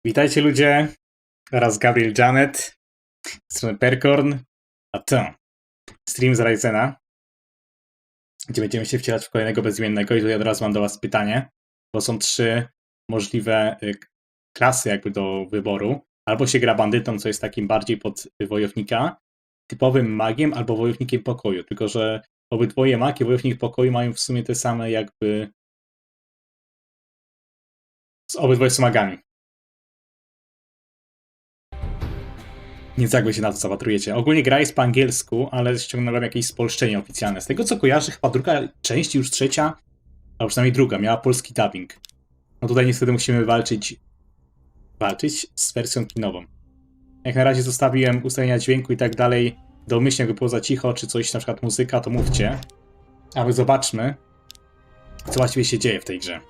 Witajcie ludzie, oraz Gabriel Janet, z strony Perkorn, a to stream z Ryzena, gdzie będziemy się wcielać w kolejnego bezimiennego i tutaj od razu mam do was pytanie, bo są 3 możliwe klasy jakby do wyboru. Albo się gra bandytą, co jest takim bardziej pod wojownika, typowym magiem, albo wojownikiem pokoju, tylko że obydwoje mag i wojownik pokoju mają w sumie te same jakby... Obydwoje są magami. Więc jakby się na to zapatrujecie. Ogólnie gra jest po angielsku, ale ściągnąłem jakieś spolszczenie oficjalne. Z tego co kojarzę, chyba druga część, już trzecia, a przynajmniej druga, miała polski dubbing. No tutaj niestety musimy walczyć z wersją kinową. Jak na razie zostawiłem ustawienia dźwięku i tak dalej. Domyślnie jakby było za cicho, czy coś, na przykład muzyka, to mówcie. A my zobaczmy, co właściwie się dzieje w tej grze.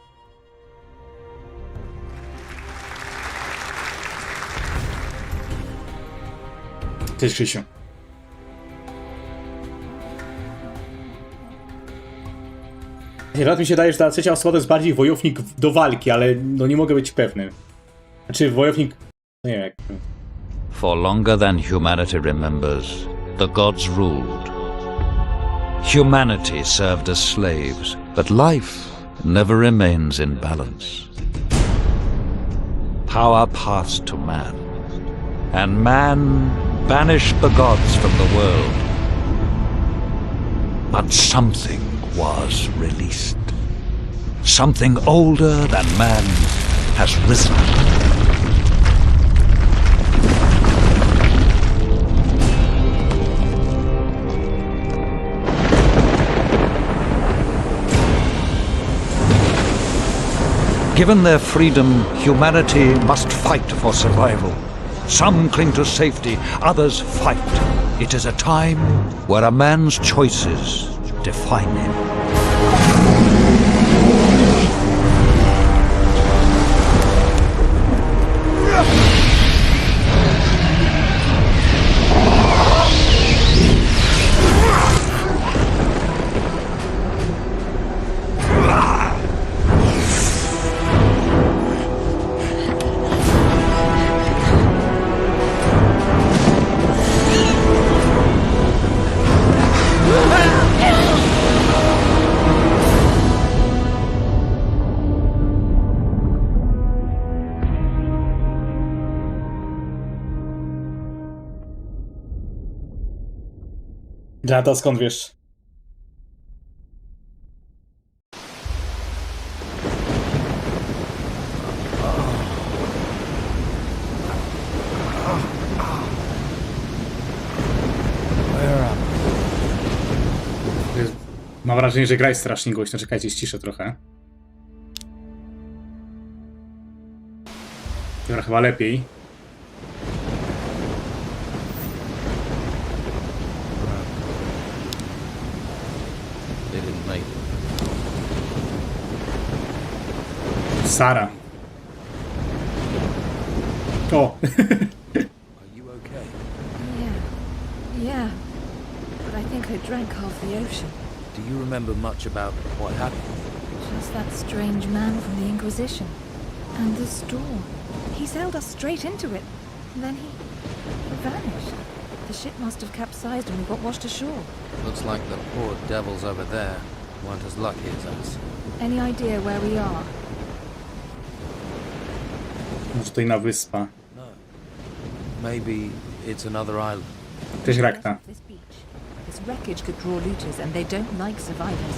Cześć Krzysiu. Teraz mi się daje, że ta trzecia osoba to jest bardziej wojownik do walki, ale no nie mogę być pewny. Znaczy wojownik... nie wiem jak... For longer than humanity remembers, the gods ruled. Humanity served as slaves, but life never remains in balance. Power passed to man, and man banished the gods from the world. But something was released. Something older than man has risen. Given their freedom, humanity must fight for survival. Some cling to safety, others fight. It is a time where a man's choices define him. To skąd wiesz? Mam wrażenie, że gra jest strasznie głośno. Czekajcie, ściszę trochę. Dobra, chyba lepiej. Sara. O! Yeah, but I think I drank half the ocean. Do you remember much about what happened? Just that strange man from the Inquisition. And the storm. He sailed us straight into it. And then he vanished. The ship must have capsized and we got washed ashore. Looks like the poor devils over there weren't as lucky as us. Any idea where we are? Może to inna wyspa. No. Maybe it's another island. Cześć, Rakta. This beach. This wreckage could draw looters and they don't like survivors.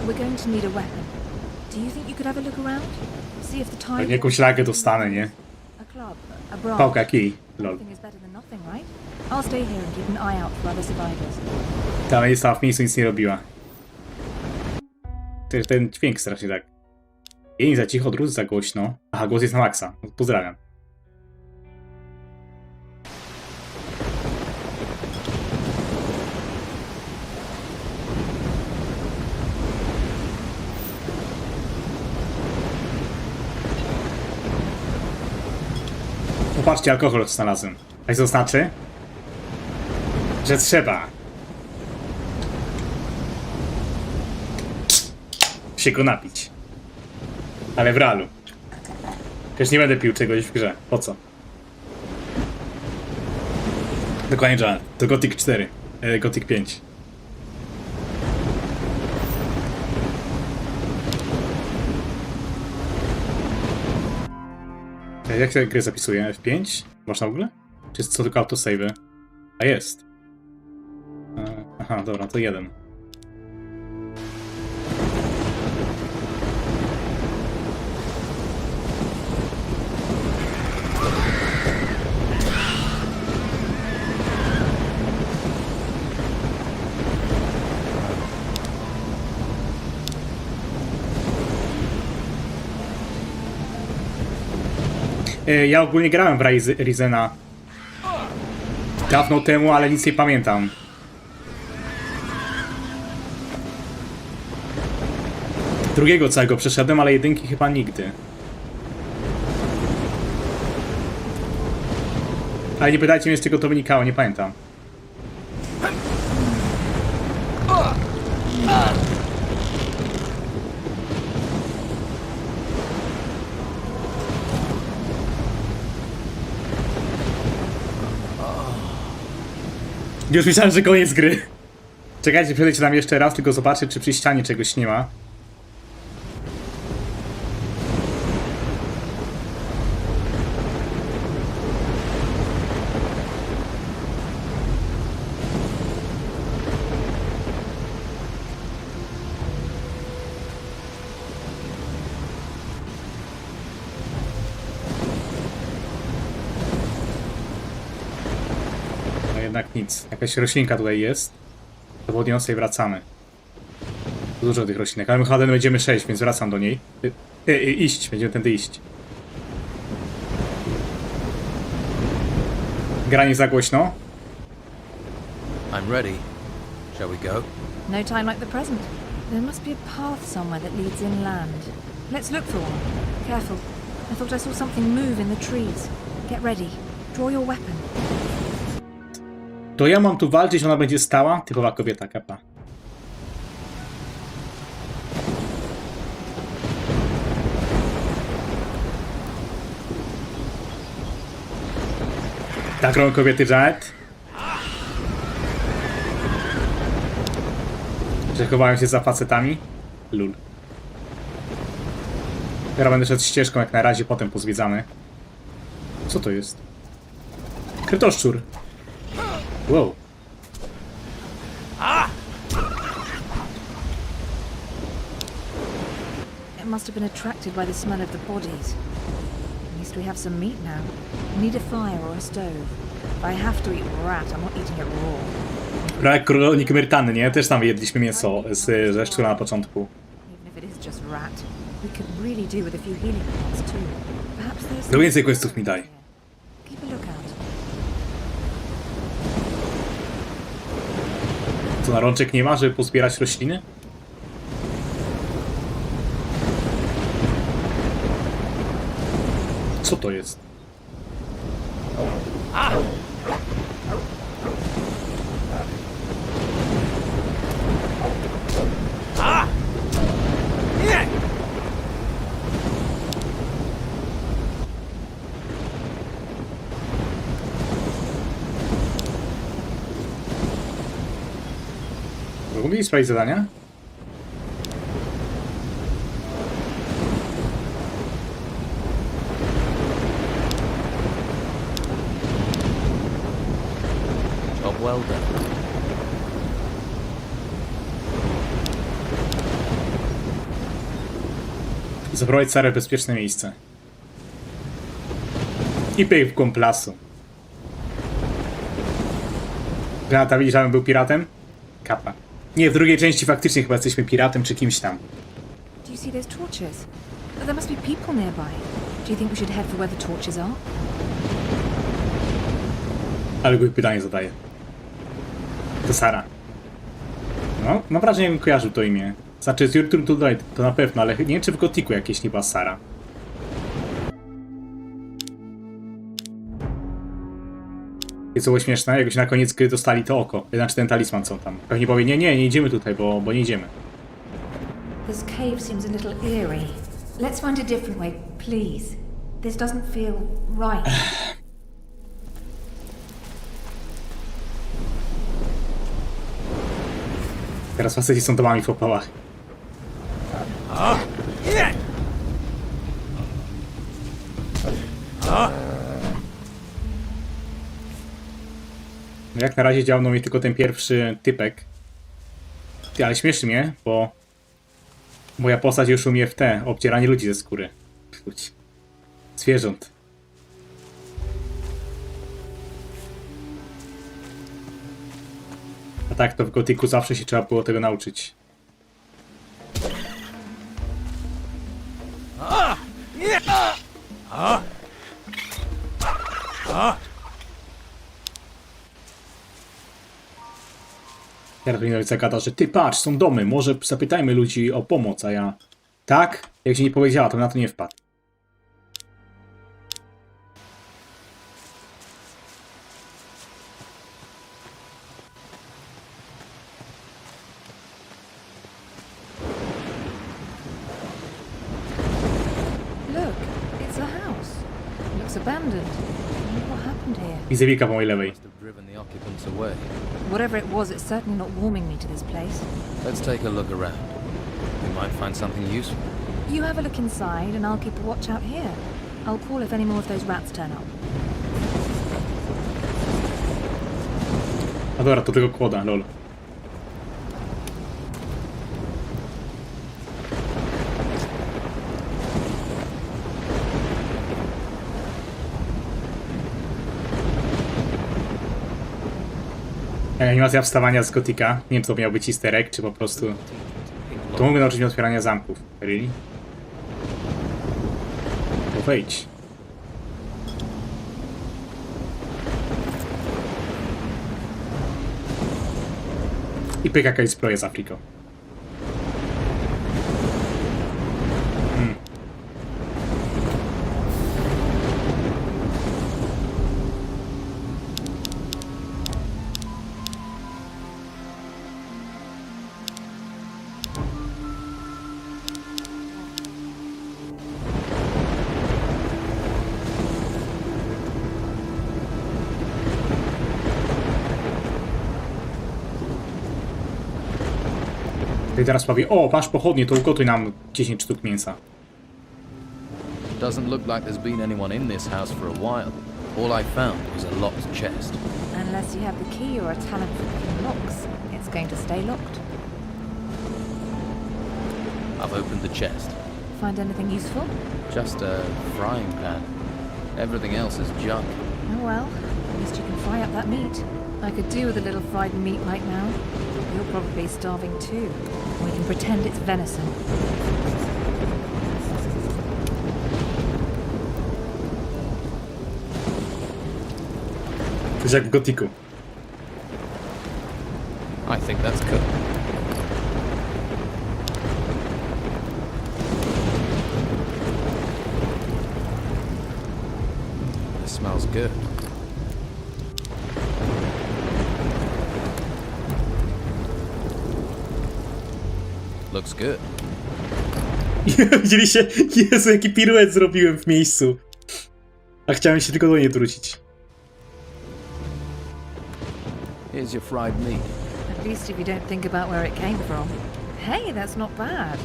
We're going to need a weapon. Do you think you could have a look around? See if the tide... Pewnie jakąś lagę dostanę, nie? A club, a branch. Pałka, kij. Lol. Nothing is better than nothing, right? I'll stay here and keep an eye out for other survivors. Ta nie stała w miejscu, nic nie robiła. Ten dźwięk strasznie tak. Jej za cicho, drudzy za głośno. Aha, głos jest na maksa. Pozdrawiam. Popatrzcie, alkohol znalazłem. A co to znaczy? Że trzeba się go napić. Ale w realu. Przecież nie będę pił czegoś w grze. Po co? Dokładnie, John. To Gothic 4. Gothic 5. Jak się grę zapisuje? F5? Można w ogóle? Czy jest co tylko autosave? A jest. Aha, dobra, to 1. Ja ogólnie grałem w Risena dawno temu, ale nic nie pamiętam. Drugiego całego przeszedłem, ale jedynki chyba nigdy. Ale nie pytajcie mnie, z czego to wynikało, nie pamiętam. Już myślałem, że koniec gry. Czekajcie, przejdę tam jeszcze raz, tylko zobaczę, czy przy ścianie czegoś nie ma. Jednak nic. Jakaś roślinka tutaj jest. To od niej sobie wracamy. Dużo tych roślinek, ale my chyba będziemy 6, więc wracam do niej. Iść, będziemy tędy iść. Gra nie za głośno. I'm ready. Shall we go? No time like the present. There must be a path somewhere that leads inland. Let's look for one. Careful. I thought I saw something move in the trees. Get ready. Draw your weapon. To ja mam tu walczyć, ona będzie stała? Typowa kobieta, kapa. Tak robią kobiety, Janet. Że chowają się za facetami? Lul. Teraz będę szedł ścieżką jak na razie, potem pozwiedzamy. Co to jest? Krytoszczur. Wow. It must have been attracted by the smell of the bodies. At least we have some meat now. I need a fire or a stove. If I have to eat rat, I'm not eating it raw. If Jak królonik emerytalny, nie? Też tam jedliśmy mięso ze szczura na początku. Even if it is just rat, we could really do with a few healing pots too. Perhaps there's No więcej questów mi daj. Keep a lookout. Co, na rączek nie ma, żeby pozbierać rośliny? Co to jest? Mogli sprawdzić zadania? Job well done. Zaprowadź Sarę w bezpieczne miejsce. I pyk w głąb lasu. Granata, widzisz, że był piratem? Kapa. Nie, w drugiej części faktycznie chyba jesteśmy piratem czy kimś tam. Do you see those torches? There must be people nearby. Do you think we should head for where the torches are? Ale głupie pytanie zadaję. To Sara. No, mam wrażenie, jakbym kojarzył to imię. Znaczy z Your Turn to Die to na pewno, ale nie wiem, czy w Gotiku jakieś nie była Sara. I co było śmieszne, jakoś na koniec gry dostali to oko. Znaczy ten talizman co tam. Pewnie powie, nie idziemy tutaj, bo nie idziemy. This cave seems a little eerie. Let's find a different way, please. This doesn't feel right. Teraz faceci są domami w opałach. No jak na razie działał mi tylko ten pierwszy typek. Ty, ale śmieszy mnie, bo moja postać już umie w obcieranie ludzi ze skóry. Zwierząt. A tak to w Gotiku zawsze się trzeba było tego nauczyć. Jarwinowi zagada, że ty patrz, są domy, może zapytajmy ludzi o pomoc, a ja... Tak? Jak się nie powiedziała, to na to nie wpadł. Look, it's a house. It looks abandoned. I wonder what happened here. Widzę wilka po mojej lewej. Must have driven the occupants away. Whatever it was, it's certainly not warming me to this place. Let's take a look around. We might find something useful. You have a look inside, and I'll keep a watch out here. I'll call if any more of those rats turn up. A dobra, to tylko kłoda, lol. Animacja wstawania z Gotika. Nie wiem, co to miał być easter egg, czy po prostu... To mogę nauczyć mnie otwierania zamków. Really? To wejdź. I pyk jakaś zbroja z Afriką. I teraz powie, o, masz pochodnie, to ugotuj nam 10 sztuk mięsa. Doesn't look like there's been anyone in this house for a while. All I found was a locked chest. Unless you have the key or a talent for picking locks, it's going to stay locked. I've opened the chest. Find anything useful? Just a frying pan. Everything else is junk. Oh well, at least you can fry up that meat. I could do with a little fried meat right now. You're probably starving too. We can pretend it's venison. To jest jak w Gotiku. I think that's cooked. It smells good. Looks good. Widzieliście? Jezu, jaki piruet zrobiłem w miejscu. A chciałem się tylko do niej wrócić. Here's your fried meat. At least if you don't think about where it came from. Hey, that's not bad.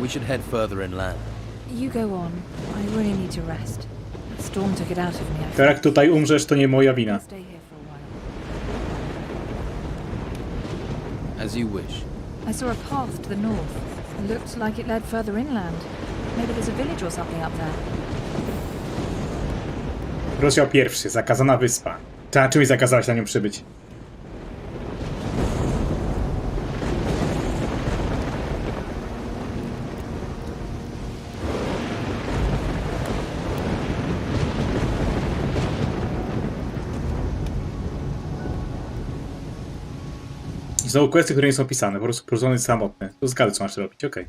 We should head further inland. You go on. I really need to rest. That storm took it out of me. I To jak tutaj umrzesz, to nie moja wina. stay here for a while. As you wish. I saw a path to the north. It looked like it led further inland. Maybe there's a village or something up there. Rozdział 1. Zakazana wyspa. Ta, czym mi zakazałaś na nią przybyć? I znowu questy, które nie są opisane. Po prostu prowadzony samotny. To zgadza, co masz robić. Okej.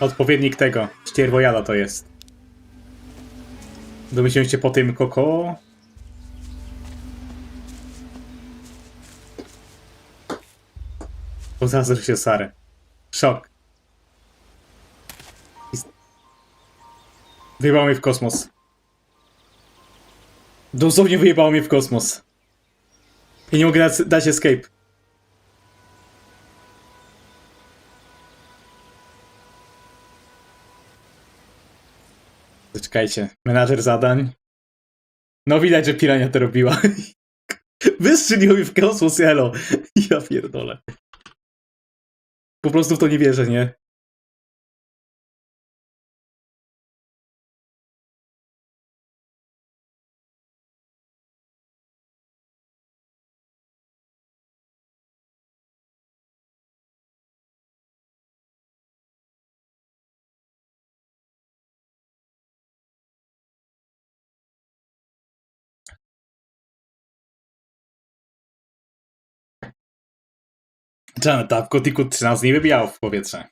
Odpowiednik tego. Ścierwojada to jest. Domyśliłem się po tym koko. Pozazdrość się Sarę. Szok. Wyjebało mnie w kosmos. Dosłownie wyjebało mnie w kosmos. I nie mogę dać escape. Czekajcie, menadżer zadań. No widać, że pirania to robiła. Wystrzelił mi w kosmos, elo. Ja pierdolę. Po prostu w to nie wierzę, nie? Janet, a w Gotiku 13 nie wybijało w powietrze.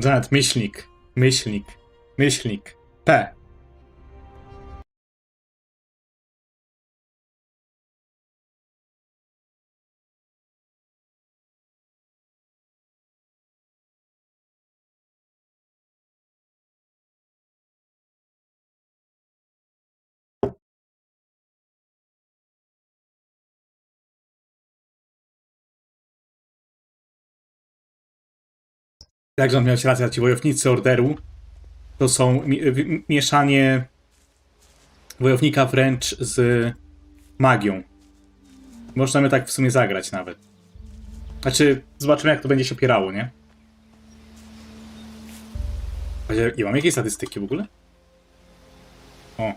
Janet, myślnik, myślnik, myślnik, P. Także on miał rację, ci wojownicy orderu to są mieszanie wojownika wręcz z magią. Możemy tak w sumie zagrać nawet. Znaczy, zobaczymy jak to będzie się opierało, nie? I mam jakieś statystyki w ogóle? O.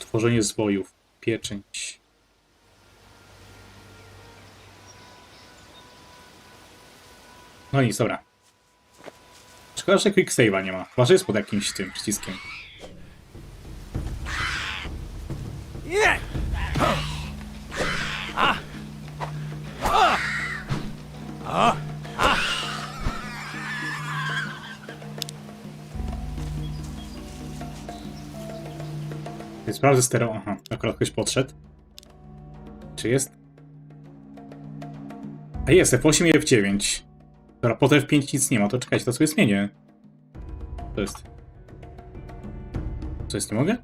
Tworzenie zwojów. Pieczęć. No nic, dobra. Szkoda, że quick save'a nie ma. Chyba, że jest pod jakimś tym przyciskiem. Sprawdzę stereo. Aha, akurat ktoś podszedł. Czy jest? A jest, F8 i F9. Dobra, po F5 nic nie ma, to czekajcie, to sobie zmienię. To jest. Co jest, nie mogę?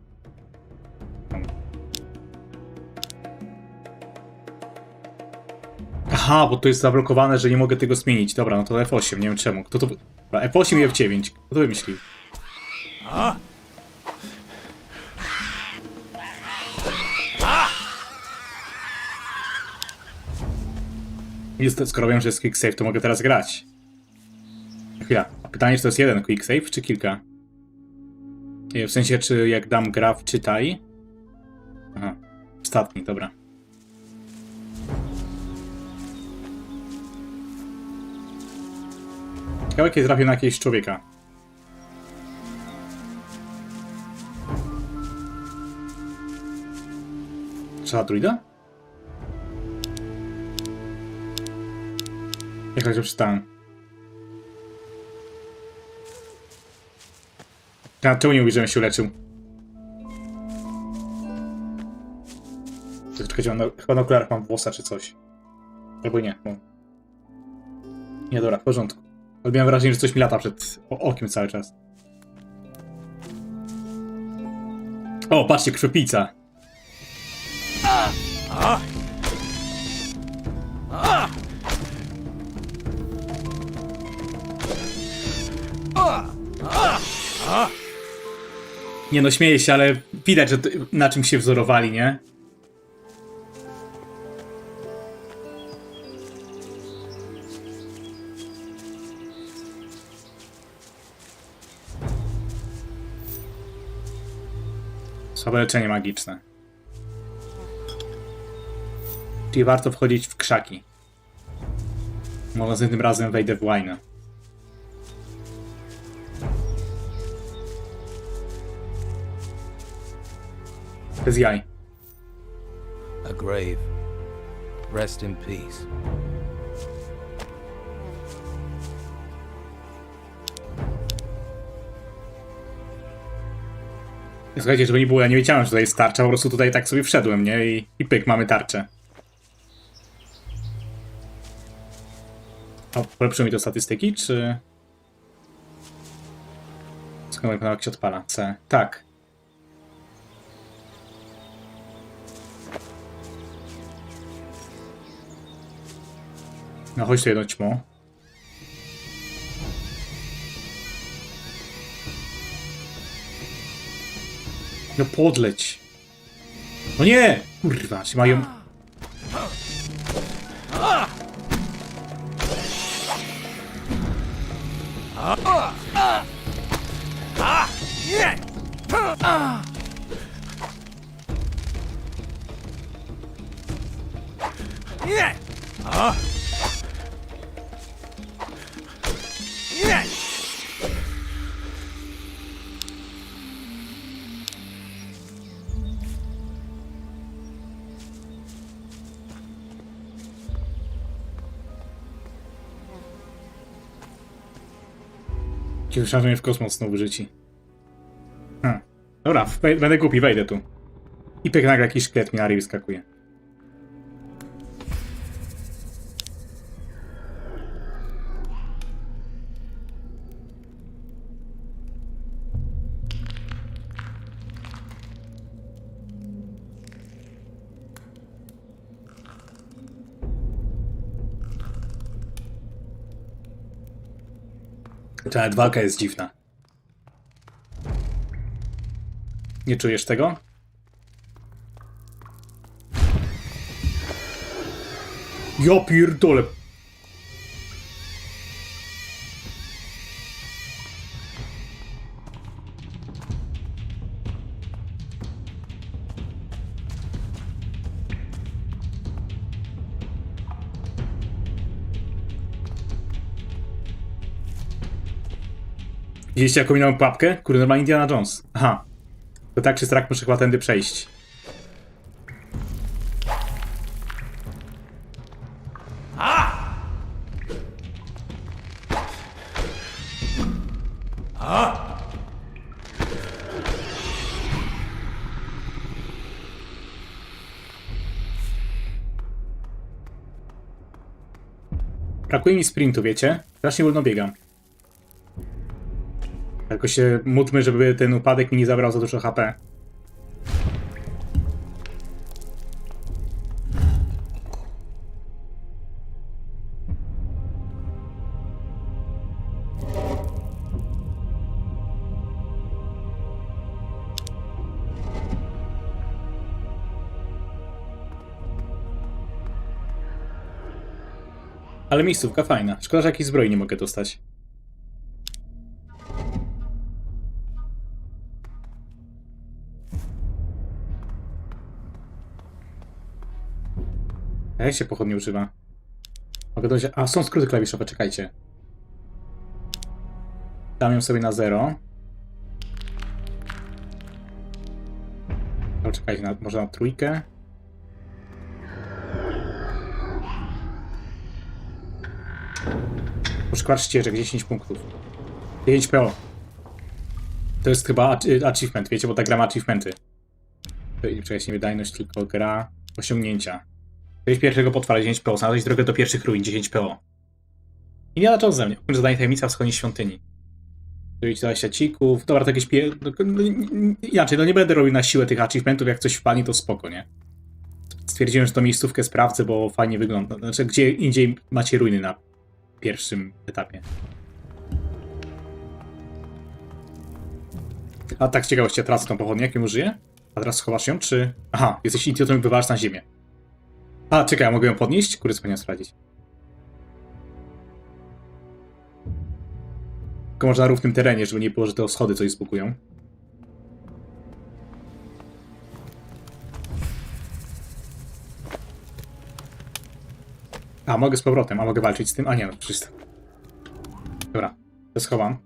Aha, bo to jest zablokowane, że nie mogę tego zmienić. Dobra, no to F8, nie wiem czemu. Kto to... Dobra, F8 i F9. Kto to wymyślił? Jest, skoro wiem, że jest quick save, to mogę teraz grać. Chwila, a pytanie, czy to jest jeden quick save, czy kilka? W sensie, czy jak dam gra w czytaj? Aha, ostatni, dobra. Ciekawe, kiedy trafię na jakiegoś człowieka. Trzeba druida? Jak to przeczytałem? Ja czemu nie mówisz, żebym się uleczył? Czekajcie, chyba na okularach mam włosa czy coś. Albo nie. No. Nie, dobra, w porządku. Ale miałem wrażenie, że coś mi lata przed okiem cały czas. O, patrzcie, krwiopijca. Nie no, śmieję się, ale widać, że na czym się wzorowali, nie? Słabe leczenie magiczne. Czyli warto wchodzić w krzaki. Może następnym razem wejdę w łajnę. Bez jaj. A grave. Rest in peace. Słuchajcie, żeby nie było, ja nie wiedziałem, że tutaj jest tarcza, po prostu tutaj tak sobie wszedłem, nie? I pyk, mamy tarczę. O, polepszyły mi to statystyki, czy... Skąd jak się odpala? C. Tak. No chodź tu jedno ćmo. No podleć. No nie! Kurwa, się mają... Myślałem, że mnie w kosmos znowu rzuci. Dobra, będę głupi, wejdę tu. I pyk, nagle jakiś szkielet mi na ryj wyskakuje. Ta walka jest dziwna. Nie czujesz tego? Ja pierdolę. Widzieliście jaką minąłem pułapkę? Kurde, normalnie Indiana Jones. Aha. To tak czy strak muszę chyba tędy przejść. Brakuje mi sprintu, wiecie? Strasznie wolno biegam. Tylko się módlmy, żeby ten upadek mi nie zabrał za dużo HP. Ale miejscówka fajna. Szkoda, że jakiejś zbroi nie mogę dostać. A jak się pochodnie używa? Mogę dojść... A, są skróty klawiszowe, czekajcie. Dam ją sobie na 0. O, czekajcie, może na 3. Poszukiwacz ścieżek, 10 punktów. 9 PO. To jest chyba achievement, wiecie, bo ta gra ma achievementy. Czekajcie, nie wydajność, tylko gra osiągnięcia. Przejść pierwszego potwora, 10 PO. Znaleźć drogę do pierwszych ruin, 10 PO. I nie zaczął ze mnie. Ukończ zadanie tajemnica wschodniej świątyni. Dojdź do siacików. Dobra, to jakieś inaczej, no nie będę robił na siłę tych achievementów, jak coś wpadnie, to spoko, nie? Stwierdziłem, że to miejscówkę sprawdzę, bo fajnie wygląda. Znaczy, gdzie indziej macie ruiny na pierwszym etapie. A tak z ciekawości, a teraz tą pochodnię, jak ją użyję? A teraz schowasz ją, czy... Aha, jesteś idiotą i wywalasz na ziemię. A, czekaj, a mogę ją podnieść? Kurde, powinienem sprawdzić. Tylko można na równym terenie, żeby nie było, że te schody coś zbukują. A, mogę z powrotem, a mogę walczyć z tym? A nie, no przecież... Dobra, to schowam.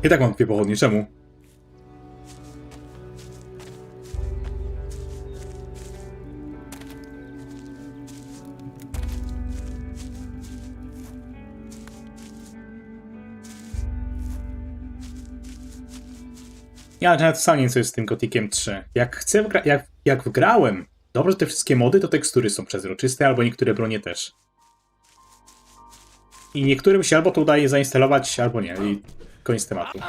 I tak mam 2 pochodnie, czemu? Ja nawet sam nie wiem, co jest z tym Gothikiem 3. Jak chcę, jak wgrałem, dobrze, że te wszystkie mody, to tekstury są przezroczyste, albo niektóre bronie też. I niektórym się albo to udaje zainstalować, albo nie. I koniec tematu.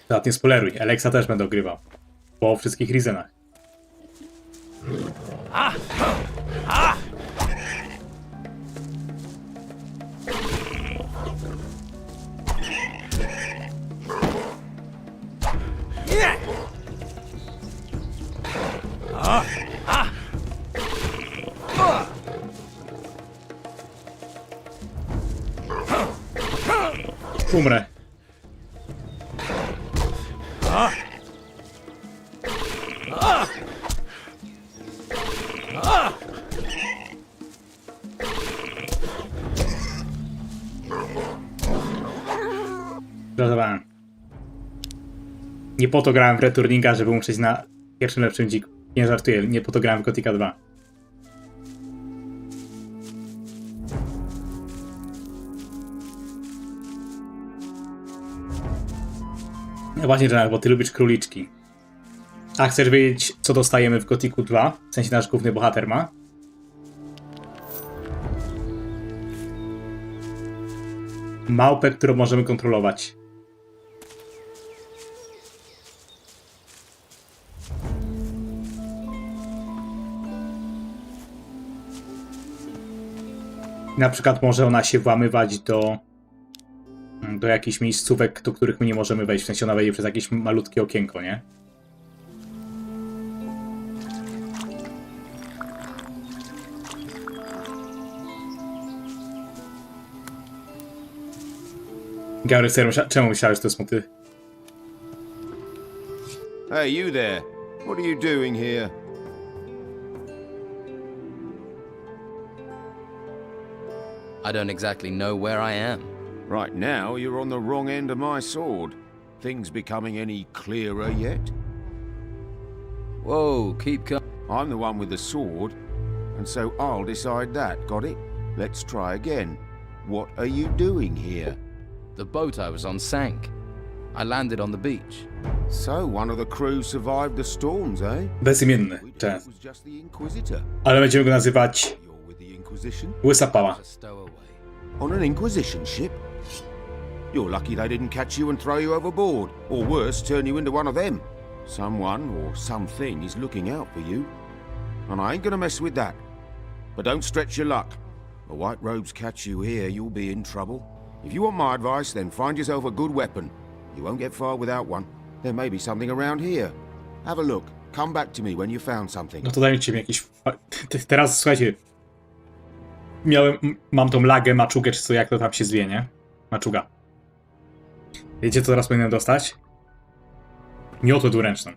Teraz nie spoileruj, Alexa też będę ogrywał. Po wszystkich reasonach. Umrę. Żartowałem. Nie po to grałem w Returninga, żeby umrzeć na pierwszym lepszym dziku. Nie żartuję, nie po to grałem w Gothica 2. No właśnie, Janet, bo ty lubisz króliczki. A chcesz wiedzieć, co dostajemy w Gothicu 2? W sensie nasz główny bohater ma? Małpę, którą możemy kontrolować. Na przykład może ona się włamywać do do jakichś miejscówek, do których my nie możemy wejść. W sensie ona wejdzie przez jakieś malutkie okienko, nie? Gary, czemu myślałeś, że to jest motyw? Hey, you there. What are you doing here? I don't exactly know where I am. Right now, you're on the wrong end of my sword. Things becoming any clearer yet? Whoa, keep calm. I'm the one with the sword, and so I'll decide that, got it? Let's try again. What are you doing here? The boat I was on sank. I landed on the beach. So, one of the crew survived the storms, eh? Bezimienny. We Cześć. it was just the Inquisitor. Ale będziemy go nazywać You're with the Inquisition? Łysa Pała. A stowaway. On an Inquisition ship? You're lucky they didn't catch you and throw you overboard, or worse, turn you into one of them. Someone or something is looking out for you. And I ain't gonna mess with that. But don't stretch your luck. The White Robes catch you here, you'll be in trouble. If you want my advice, then find yourself a good weapon. You won't get far without one. There may be something around here. Have a look. Come back to me when you found something. No to dajcie mi jakiś... Teraz, słuchajcie... Mam tą lagę, maczugę, czy co, jak to tam się zwie, nie? Maczuga. Wiecie, co teraz powinienem dostać? Miotę dwuręczną.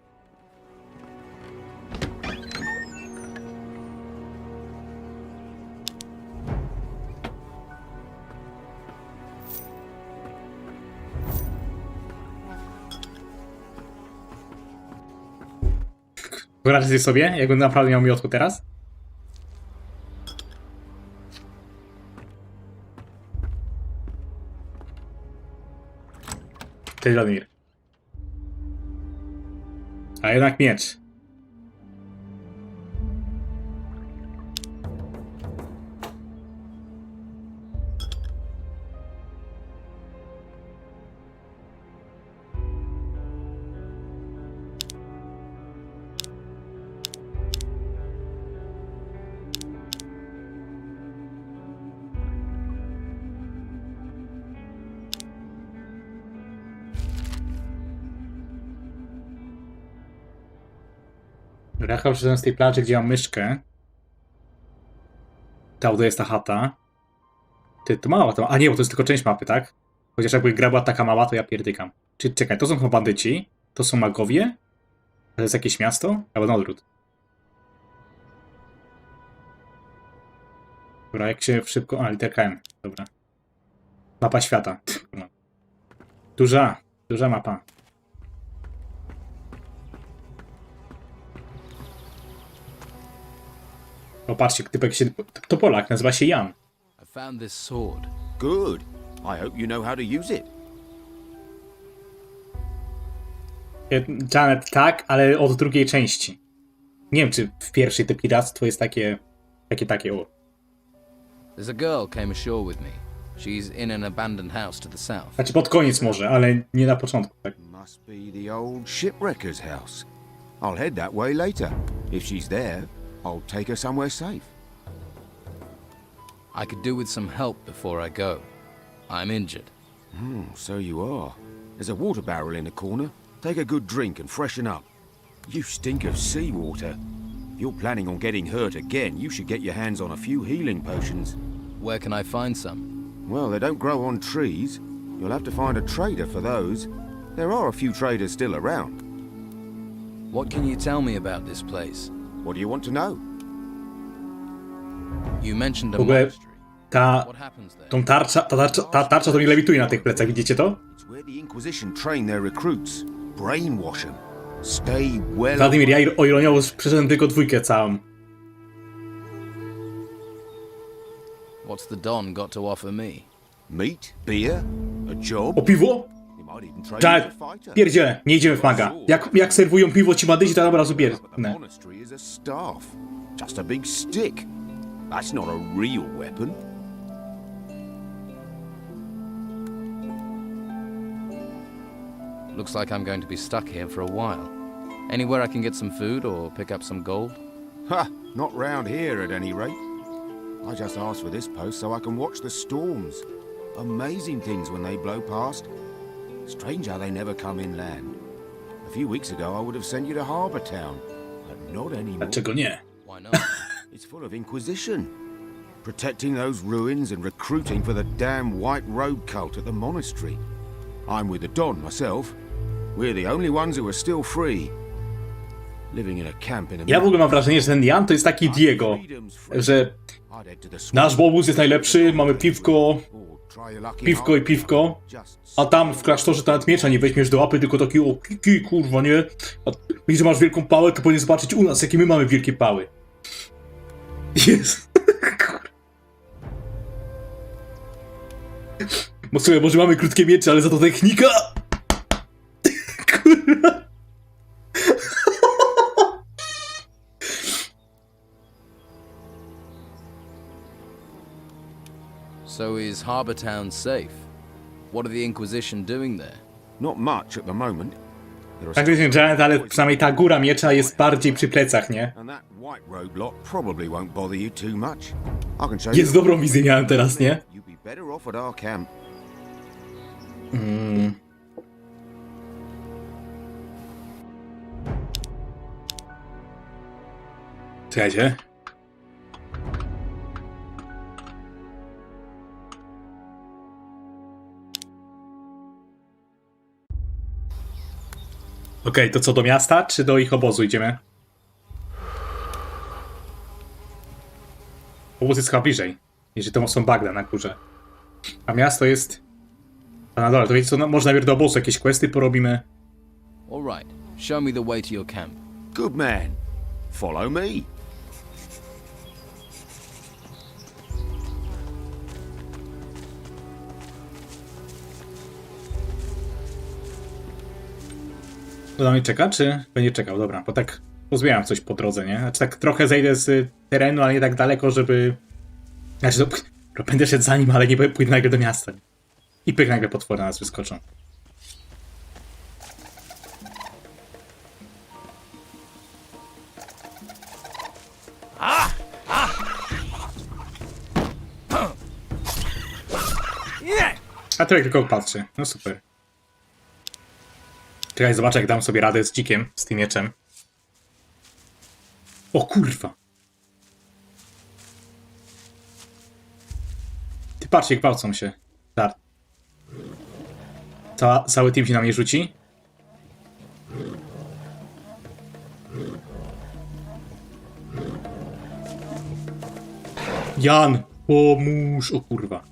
Wyobraźcie sobie, jakbym naprawdę miał miotło teraz? Cześć, Wladimir. A jednak miecz. Ja chyba przyszedłem z tej plaży, gdzie mam myszkę. To jest ta chata. Ty, to mała to. A nie, bo to jest tylko część mapy, tak? Chociaż jakby gra była taka mała, to ja pierdykam. Czekaj, to są chyba bandyci, to są magowie, a to jest jakieś miasto? Albo na odwrót. Dobra, jak się szybko... A, literka M. Dobra. Mapa świata. Duża mapa. O, patrzcie, typek się... To Polak, nazywa się Jan. I found this sword. Good. I hope you know how to use it. Janet, tak, ale od drugiej części. Nie wiem, czy w pierwszej to piractwo jest takie o. There's a girl came ashore with me. She's in an abandoned house to the south. Znaczy pod koniec może, ale nie na początku, tak. Must be the old shipwrecker's house. I'll head that way later. If she's there, I'll take her somewhere safe. I could do with some help before I go. I'm injured. So you are. There's a water barrel in the corner. Take a good drink and freshen up. You stink of seawater. If you're planning on getting hurt again, you should get your hands on a few healing potions. Where can I find some? Well, they don't grow on trees. You'll have to find a trader for those. There are a few traders still around. What can you tell me about this place? What do you want to know? You mentioned a W ogóle monastery. What happens there? ta tarcza to nie lewituje na tych plecach, widzicie to? It's where the Inquisition train their recruits. Brainwash them. Stay well. Wladimir, ja ironiowo przeszedłem tylko dwójkę całą. What's the Don got to offer me? Meat, beer, a job. O piwo? He might even train you Janet, as a fighter. pierdziele, nie idziemy w maga. Jak serwują piwo ci bandyci, to od razu The biegnę. monastery is a staff. Just a big stick. That's not a real weapon. Looks like I'm going to be stuck here for a while. Anywhere I can get some food or pick up some gold? Ha! Not round here at any rate. I just asked for this post so I can watch the storms. Amazing things when they blow past. Strange how they never come inland. A few weeks ago I would have sent you to Harbour Town, but not anymore. Dlaczego nie? Why not? It's full of Inquisition. Protecting those ruins and recruiting for the damn White Robe cult at the monastery. I'm with the Don myself. We're the only ones who are still free. Living in a camp in a... Ja w ogóle mam wrażenie, że ten Jan to jest taki Diego, że nasz obóz jest najlepszy, mamy piwko i piwko, a tam w klasztorze to nawet miecza nie weźmiesz do łapy, tylko taki o kiki, kurwa, nie? A widzisz, że masz wielką pałę, to powinien zobaczyć u nas, jakie my mamy wielkie pały. Jest. Może mamy krótkie miecze, ale za to technika! Kurwa. So is Harbour Town safe? What are the Inquisition doing there? Not much at the moment. There are Tak jest, Janet, ale przynajmniej ta góra miecza jest bardziej przy plecach, nie? and that White Robe lot probably won't bother you too much. I can show Jest you. dobrą wizję miałem teraz, nie? You'd be better off at our camp. Czekajcie. Okej, to co, do miasta, czy do ich obozu idziemy? Obóz jest chyba bliżej, jeżeli to są bagna na górze. A miasto jest... A na dole, to wiecie co, no, może najpierw do obozu jakieś questy porobimy. All right, show me the way to your camp. Good man. Follow me. To na mnie czeka, czy będzie czekał? Dobra, bo tak pozbieram coś po drodze, nie? Znaczy tak trochę zejdę z terenu, ale nie tak daleko, żeby... Znaczy to będę szedł za nim, ale nie pójdę nagle do miasta. I pyk, nagle potwory na nas wyskoczą. A to jak tylko patrzy. No super. Czekaj, zobaczę jak dam sobie radę z dzikiem, z tym mieczem. O kurwa! Ty patrzcie, gwałcą się. Start. Cały team się na mnie rzuci. Jan! Pomóż! O kurwa.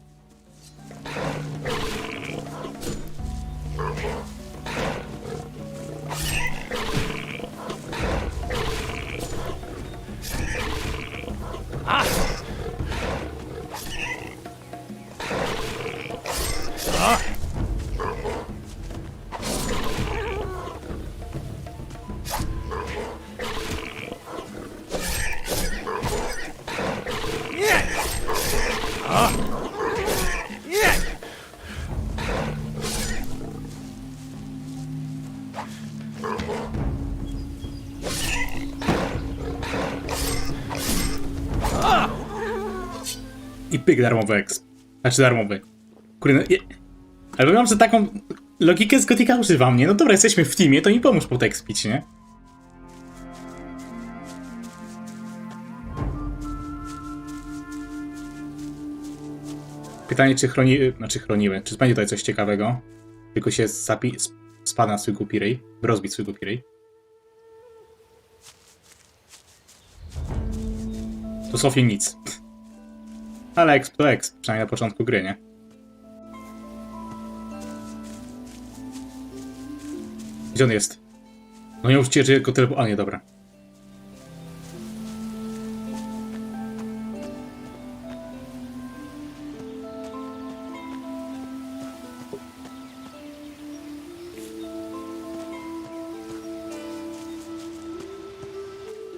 I pyk darmowy exp. Znaczy darmowy. Kurde, no, ale mam, że taką logikę z Gotika używam, nie? No dobra, jesteśmy w teamie, to mi pomóż po expić, nie? Pytanie, czy chroniły, czy będzie tutaj coś ciekawego? Tylko się spada na swój głupi ryj, by rozbić swój głupi ryj. To Sofii nic. Ale exp to exp, przynajmniej na początku gry, nie? Gdzie on jest? No nie mówcie, że go tyle... A nie, dobra.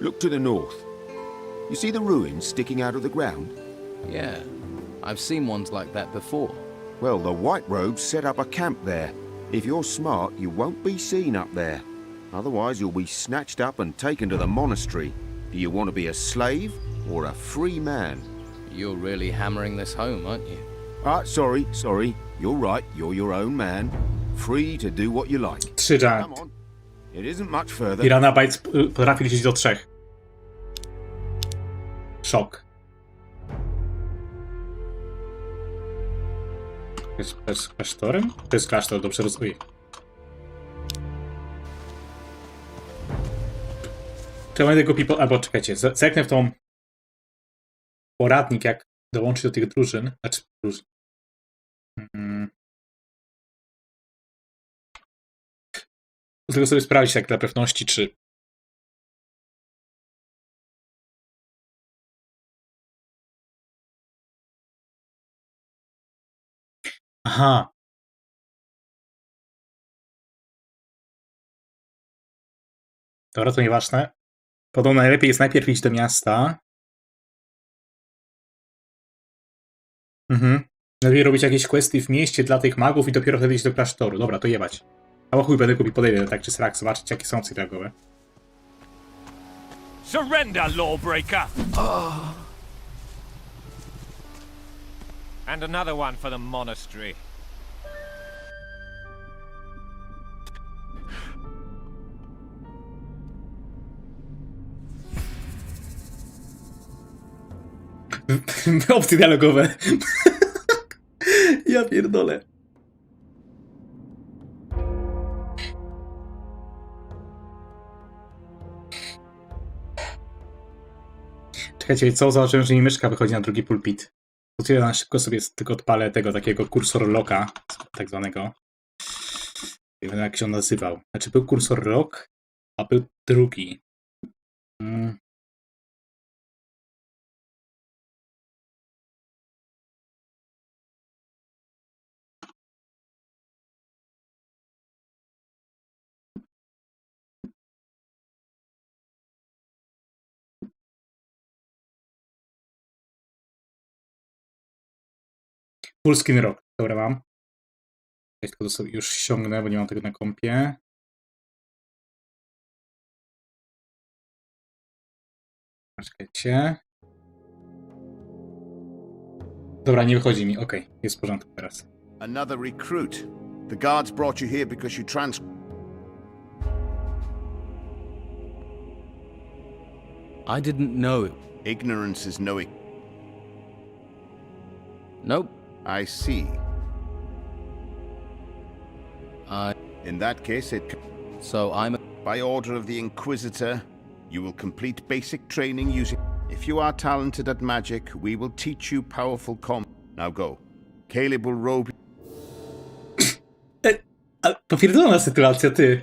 Look to the north. You see the ruins sticking out of the ground? Yeah, I've seen ones like that before. Well, the White Robes set up a camp there. If you're smart, you won't be seen up there. Otherwise, you'll be snatched up and taken to the monastery. Do you want to be a slave or a free man? You're really hammering this home, aren't you? Sorry. You're right. You're your own man. Free to do what you like. 3 Come Janet. on. It isn't much further. Pirana Bytes potrafi liczyć do 3. Szok. To jest klasztorem? To jest klasztor, dobrze rozumiem. Czy mamy tego people... Albo czekajcie, zerknę w tą poradnik, jak dołączyć do tych drużyn. Znaczy drużyn. Tylko sobie sprawdzić, jak dla pewności, czy... Aha. Dobra, to nieważne. Podobno najlepiej jest najpierw iść do miasta. Lepiej robić jakieś questy w mieście dla tych magów i dopiero wtedy iść do klasztoru. Dobra, to jebać. A chuj, będę kupił, podejdę tak czy siak, zobaczyć jakie są opcje drogowe. Surrender, lawbreaker! And another one for the monastery. Opcje dialogowe. Ja pierdolę. Czekajcie, co? Zobaczyłem, że mi myszka wychodzi na drugi pulpit. To ja na szybko sobie tylko odpalę tego takiego kursor locka, tak zwanego. Nie wiem, jak się on nazywał. Znaczy był kursor lock, a był drugi. Full skin rock. Dobra, mam. Ja tylko to sobie już ściągnę, bo nie mam tego na kompie. Czekajcie. Dobra, nie wychodzi mi. Okej, jest w porządku teraz. Another recruit. The guards brought you here because you I didn't know it. Ignorance is knowing. Nope. I see. I... In that case, So I'm a... by order of the Inquisitor, you will complete basic training using... If you are talented at magic, we will teach you powerful Now go. Caleb will robe... Popierdolona sytuacja, ty.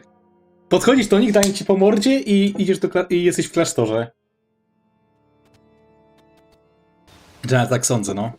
Podchodzisz do nich, dają ci po mordzie i idziesz i jesteś w klasztorze. Ja tak sądzę, no.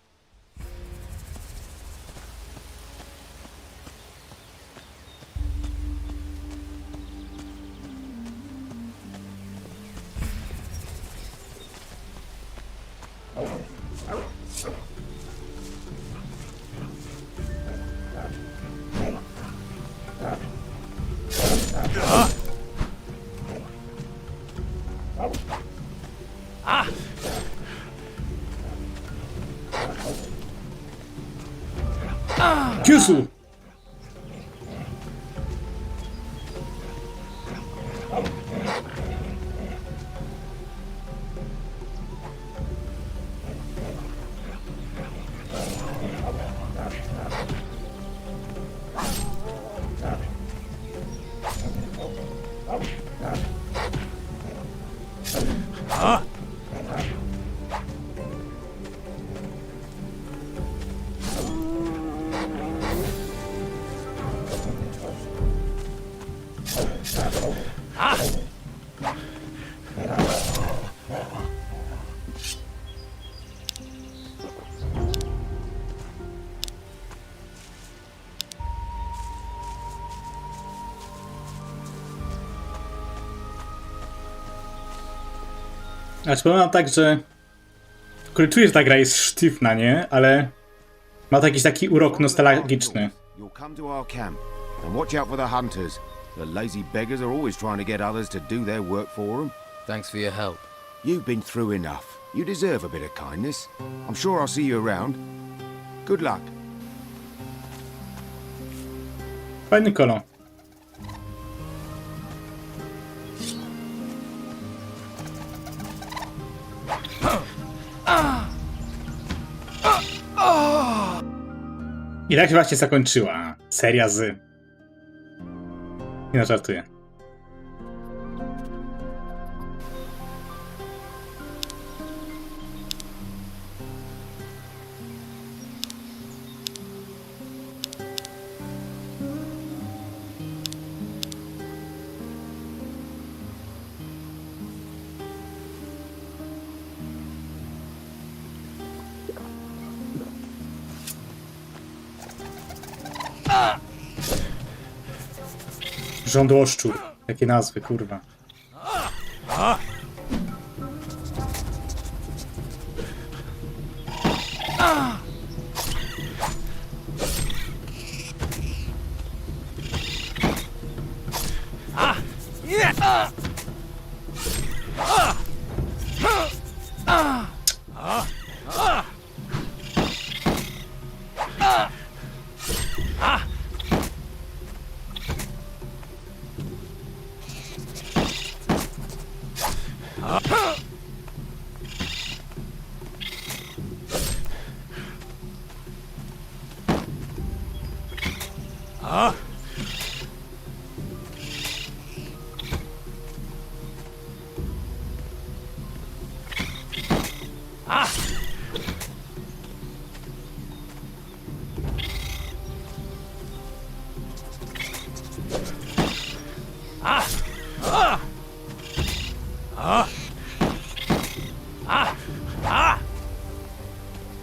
Kyusu! Znaczy powiem tak, że czuję, że ta gra jest sztywna, nie? Ale ma to jakiś taki urok nostalgiczny. You'll come to our camp and watch out for the hunters. The lazy beggars are always trying to get others to do their work for them. Thanks for your help. You've been through enough. You deserve a bit of kindness. I'm sure I'll see you around. Good luck. Fajny kolor. I tak się właśnie zakończyła seria z... Nie no, żartuję. Żądłoszczur. Jakie nazwy, kurwa.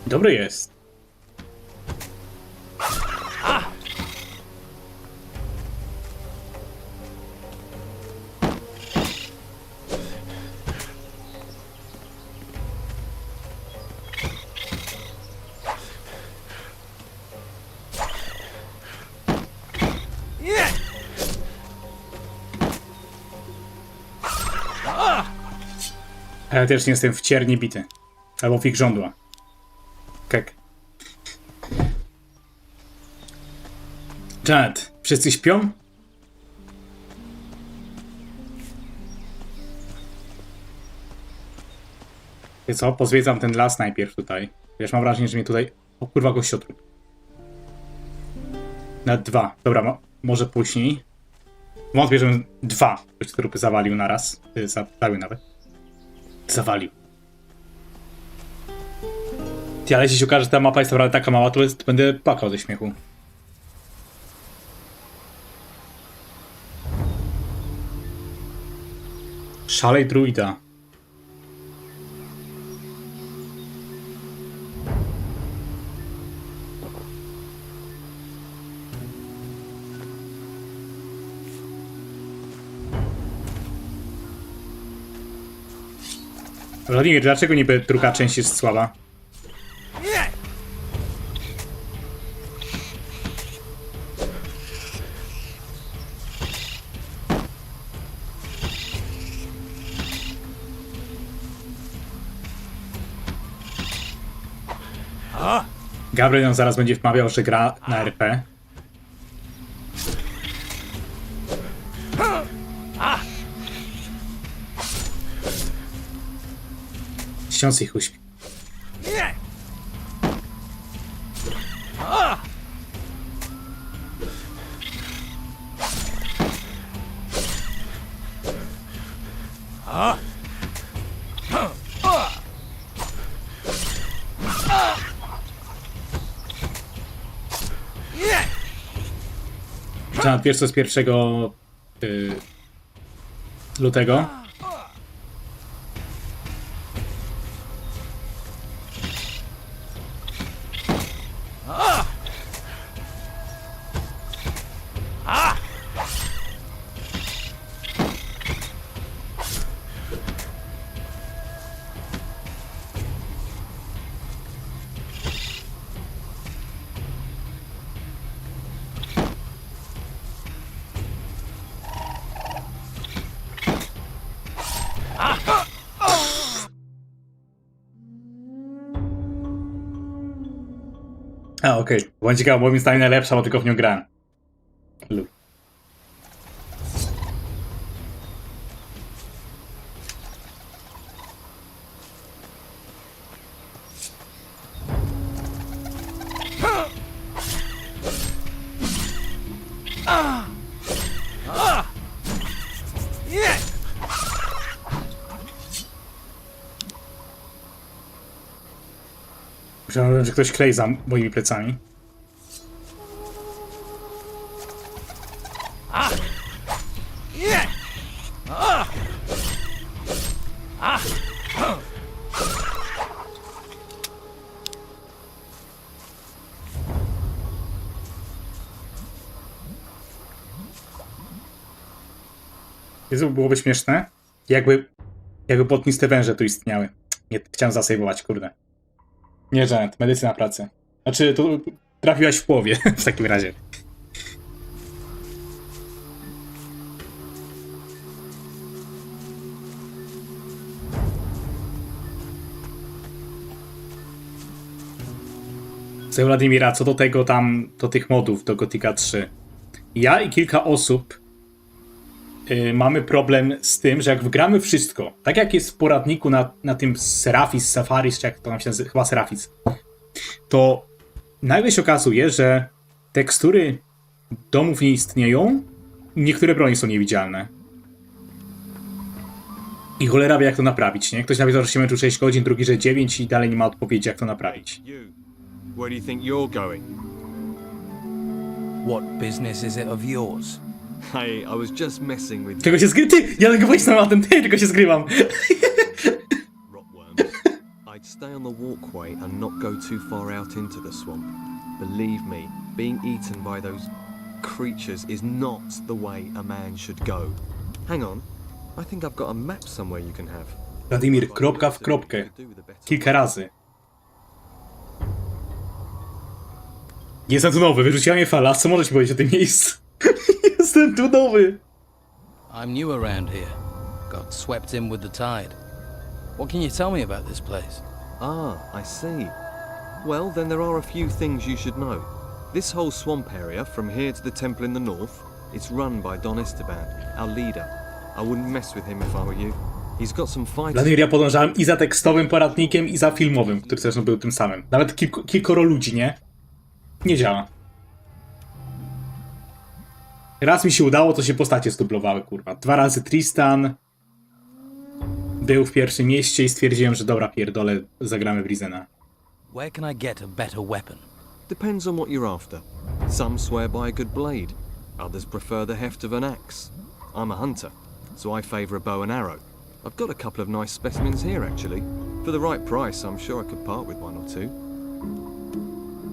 Dobry jest. A ja też nie jestem w cierni bity. Albo w ich żądła. Kek. Janet, wszyscy śpią? Wie co? Pozwiedzam ten las najpierw tutaj. Wiesz, mam wrażenie, że mnie tutaj... O kurwa, gościotru. Nawet 2. Dobra, może później. Wątpię, żebym 2 gościotrupy zawalił naraz. Zabił nawet. Zawalił. Ty, ale jeśli się okaże, że ta mapa jest naprawdę taka mała, to będę płakał ze śmiechu. Szalej druida. Wladimir, dlaczego niby druga część jest słaba? Gabriel nam zaraz będzie wmawiał, że gra na RP. Ściąc ich uśpi. Zaczynam pierwsze z 1 lutego. A, okej. Bądź ciekawa, moim zdaniem najlepsza, bo tylko w nią grałem. Lub. Myślałem, że ktoś klei za moimi plecami. Jezu, byłoby śmieszne, jakby bagniste węże tu istniały. Nie, chciałem zasejwować, kurde. Nie, Janet, medycyna pracy. Znaczy, to trafiłaś w połowie, w takim razie. Słuchaj, Wladimira, co do tego tam, do tych modów do Gothica 3. Ja i kilka osób mamy problem z tym, że jak wgramy wszystko, tak jak jest w poradniku na tym Serafis, Safaris, czy jak to nam się nazywa, chyba Serafis, to nagle się okazuje, że tekstury domów nie istnieją i niektóre broni są niewidzialne. I cholera wie, jak to naprawić, nie? Ktoś napisał, że się męczył 6 godzin, drugi, że 9 i dalej nie ma odpowiedzi, jak to naprawić. Where do you think you're going? What business is it of yours? Hey, I was just messing with Tylko się zgrywam. Ty! Ja tego powiedziałem na tym, ty! Tylko się zgrywam. rotworms. I'd stay on the walkway and not go too far out into the swamp. Believe me, being eaten by those creatures is not the way a man should go. Hang on, I think I've got a map somewhere you can have. Wladimir, kropka w kropkę. Kilka razy. Jestem tu nowy, wyrzuciła mnie fala. Co możesz mi powiedzieć o tym miejscu? Jestem tu nowy. I'm new around here. Got swept in with the tide. What can you tell me about this place? Ah, I see. Well, then there are a few things you should know. This whole swamp area, from here to the temple in the north, it's run by Don Esteban, our leader. I wouldn't mess with him if I were you. He's got some fighters. Wladimir, ja podążałem i za tekstowym poradnikiem, i za filmowym, który zresztą był tym samym. Nawet kilkoro ludzi, nie? Nie działa. Raz mi się udało, to się postacie zdublowały, kurwa. 2 razy Tristan był w pierwszym mieście i stwierdziłem, że dobra, pierdolę, zagramy w Rizena. Where can I get a better weapon? Depends on what you're after. Some swear by a good blade. Others prefer the heft of an axe. I'm a hunter, so I favour a bow and arrow. I've got a couple of nice specimens here, actually. For the right price, I'm sure I could part with one or two.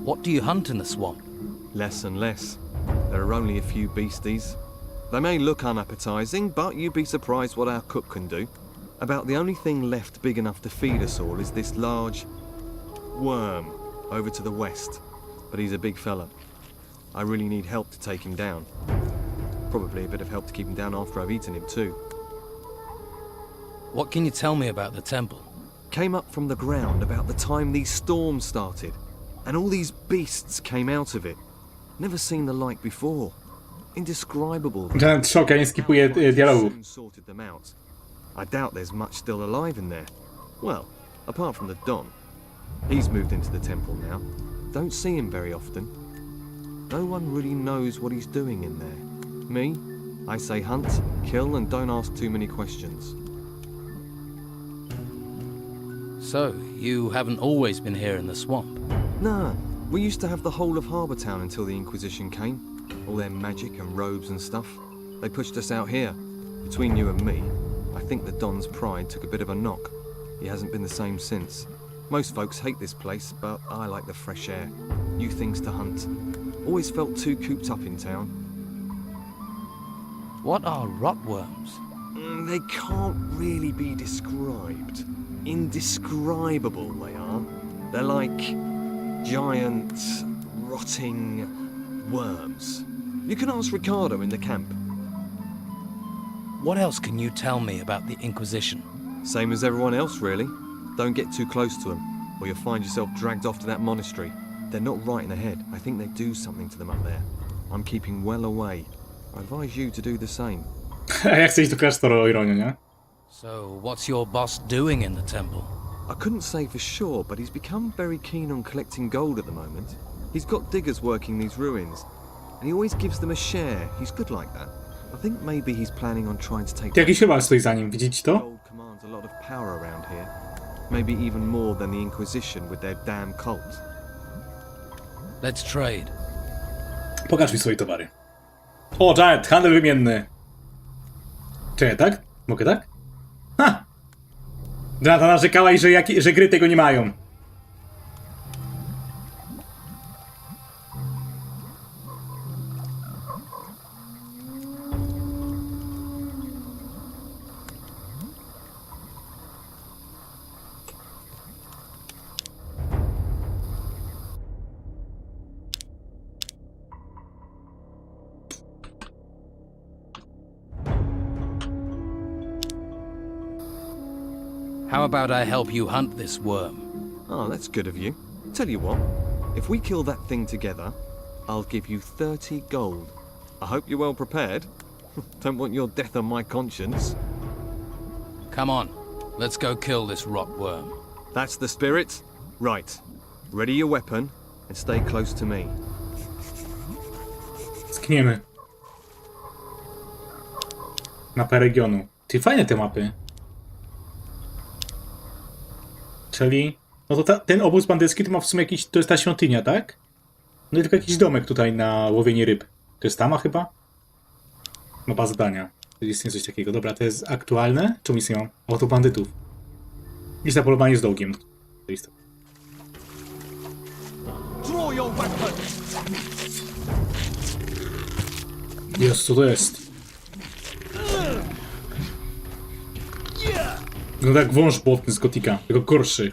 What do you hunt in the swamp? Less and less. There are only a few beasties. They may look unappetizing, but you'd be surprised what our cook can do. About the only thing left big enough to feed us all is this large worm over to the west. But he's a big fella. I really need help to take him down. Probably a bit of help to keep him down after I've eaten him too. What can you tell me about the temple? Came up from the ground about the time these storms started. And all these beasts came out of it. Never seen the like before. Indescribable. Janet, szok, ja nie skipuję dialogu. Soon sorted them out. I doubt there's much still alive in there. Well, apart from the Don. He's moved into the temple now. Don't see him very often. No one really knows what he's doing in there. Me? I say hunt, kill, and don't ask too many questions. So, you haven't always been here in the swamp? Nah, we used to have the whole of Harbour Town until the Inquisition came. All their magic and robes and stuff. They pushed us out here. Between you and me, I think the Don's pride took a bit of a knock. He hasn't been the same since. Most folks hate this place, but I like the fresh air. New things to hunt. Always felt too cooped up in town. What are rotworms? They can't really be described. Indescribable they are. They're like giant, rotting worms. You can ask Ricardo in the camp. What else can you tell me about the Inquisition? Same as everyone else, really. Don't get too close to them, or you'll find yourself dragged off to that monastery. they're not right in the head. I think they do something to them up there. I'm keeping well away. I advise you to do the same. A ja chcę iść do klasztoru, o ironię, nie? So, what's your boss doing in the temple? I couldn't say for sure, but he's become very keen on collecting gold at the moment. He's got diggers working these ruins, and he always gives them a share. He's good like that. I think maybe he's planning on trying to take... To jakiś chyba stoi za nim, widzicie to? Gold commands a lot of power around here. Maybe even more than the Inquisition with their damn cult. Let's trade. Pokaż mi swoje towary. O, Janet, handel wymienny. Czekaj, tak? Mogę tak? Ha! Janeta narzekała i że gry tego nie mają. How about I help you hunt this worm? Oh, that's good of you. Tell you what, if we kill that thing together, I'll give you 30 gold. I hope you're well prepared. Don't want your death on my conscience. Come on, let's go kill this rot worm. That's the spirit? Right. Ready your weapon and stay close to me. Skniemy. Mapę regionu. Ty fajne te mapy. Czyli... No to ten obóz bandycki to ma w sumie jakiś... To jest ta świątynia, tak? No i tylko jakiś domek tutaj na łowienie ryb. To jest tama chyba? Mapa zadania. To istnieje coś takiego. Dobra, to jest aktualne? Czemu nic nie mam? O, to bandytów. Lista polowanie z dołkiem. To jest to. Jezu, co to jest? No tak wąż błotny z Gotika, tylko gorszy.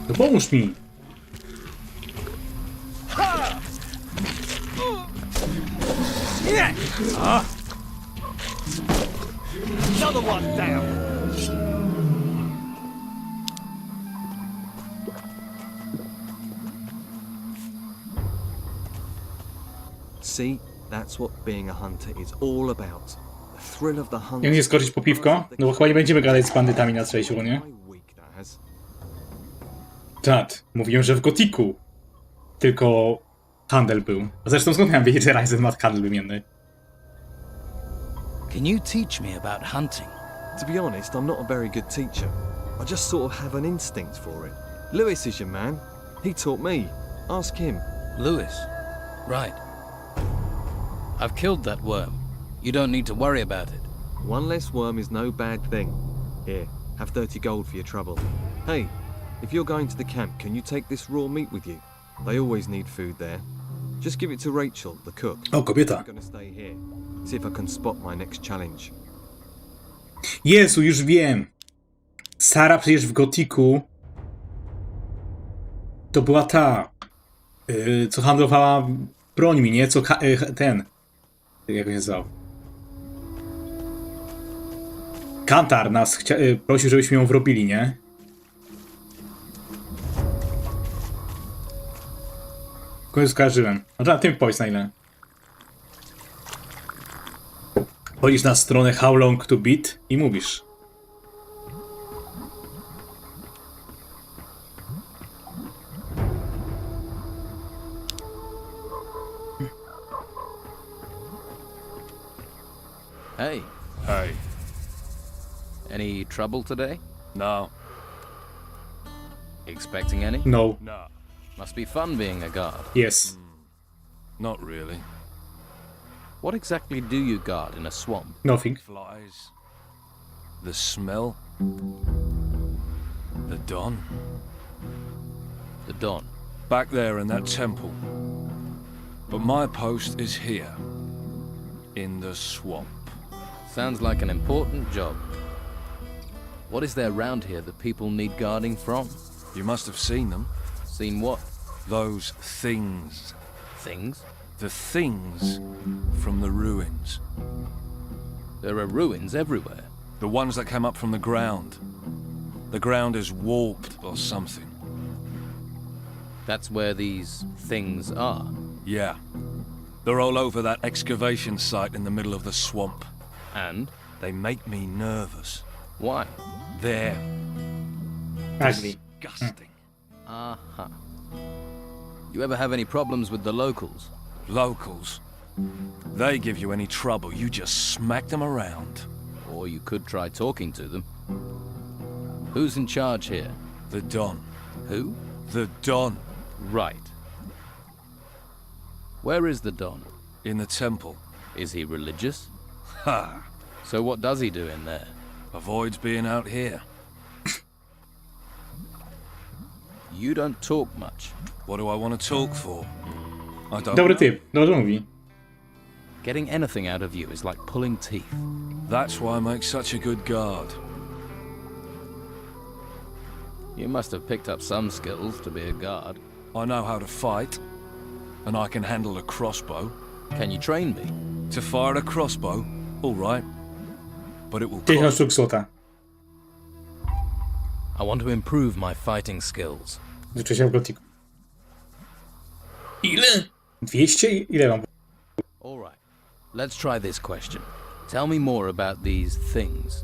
No pomóż mi! Another one down. See, that's what being a hunter is all about. The thrill of the hunt. Jak nie skoczyć po piwko? No bo chyba nie będziemy gadać z bandytami na trzeciu, nie? Czad, mówiłem, że w Gotiku tylko handel był. A zresztą skąd miałem wiedzieć, że Ryzen ma handel wymienny? Can you teach me about hunting? To be honest, I'm not a very good teacher. I just sort of have an instinct for it. Lewis is your man. He taught me. Ask him. Lewis. Right. I've killed that worm. You don't need to worry about it. One less worm is no bad thing. Here, have 30 gold for your trouble. Hey, if you're going to the camp, can you take this raw meat with you? They always need food there. Just give it to Rachel, the cook. O, kobieta. I'm gonna stay here. See if I can spot my next challenge. Jezu, już wiem. Sara przecież w Gotiku to była ta, co handlowała brońmi, nie? Co ten... Jak się nazywał? Kantar nas prosił, żebyśmy ją wrobili, nie? W końcu skojarzyłem. No ty mi powiedz na ile. Chodzisz na stronę How Long to Beat i mówisz. Hey, Hey. any trouble today? No. Expecting any? No. No. Must be fun being a guard. Yes. Not really. What exactly do you guard in a swamp? Nothing. Flies. The smell. The dawn. The dawn. Back there in that temple. But my post is here. In the swamp. Sounds like an important job. What is there round here that people need guarding from? You must have seen them. Seen what? Those things. Things? The things from the ruins. There are ruins everywhere. The ones that came up from the ground. The ground is warped or something. That's where these things are. Yeah. They're all over that excavation site in the middle of the swamp. And? They make me nervous. Why? They're Ugly. disgusting. Uh-huh. You ever have any problems with the locals? Locals. They give you any trouble, you just smack them around. Or you could try talking to them. Who's in charge here? The Don. Who? The Don. Right. Where is the Don? In the temple. Is he religious? Ha! So what does he do in there? Avoids being out here. You don't talk much. What do I want to talk for? I don't Dobry know. typ, dobrze mówi. Getting anything out of you is like pulling teeth. That's why I make such a good guard. You must have picked up some skills to be a guard. I know how to fight, and I can handle a crossbow. Can you train me? To fire a crossbow, all right, but it will 1000 cost. sztuk złota. I want to improve my fighting skills. Życzę się w gotiku. Ile? 200? Ile mam? All right. Let's try this question. Tell me more about these things.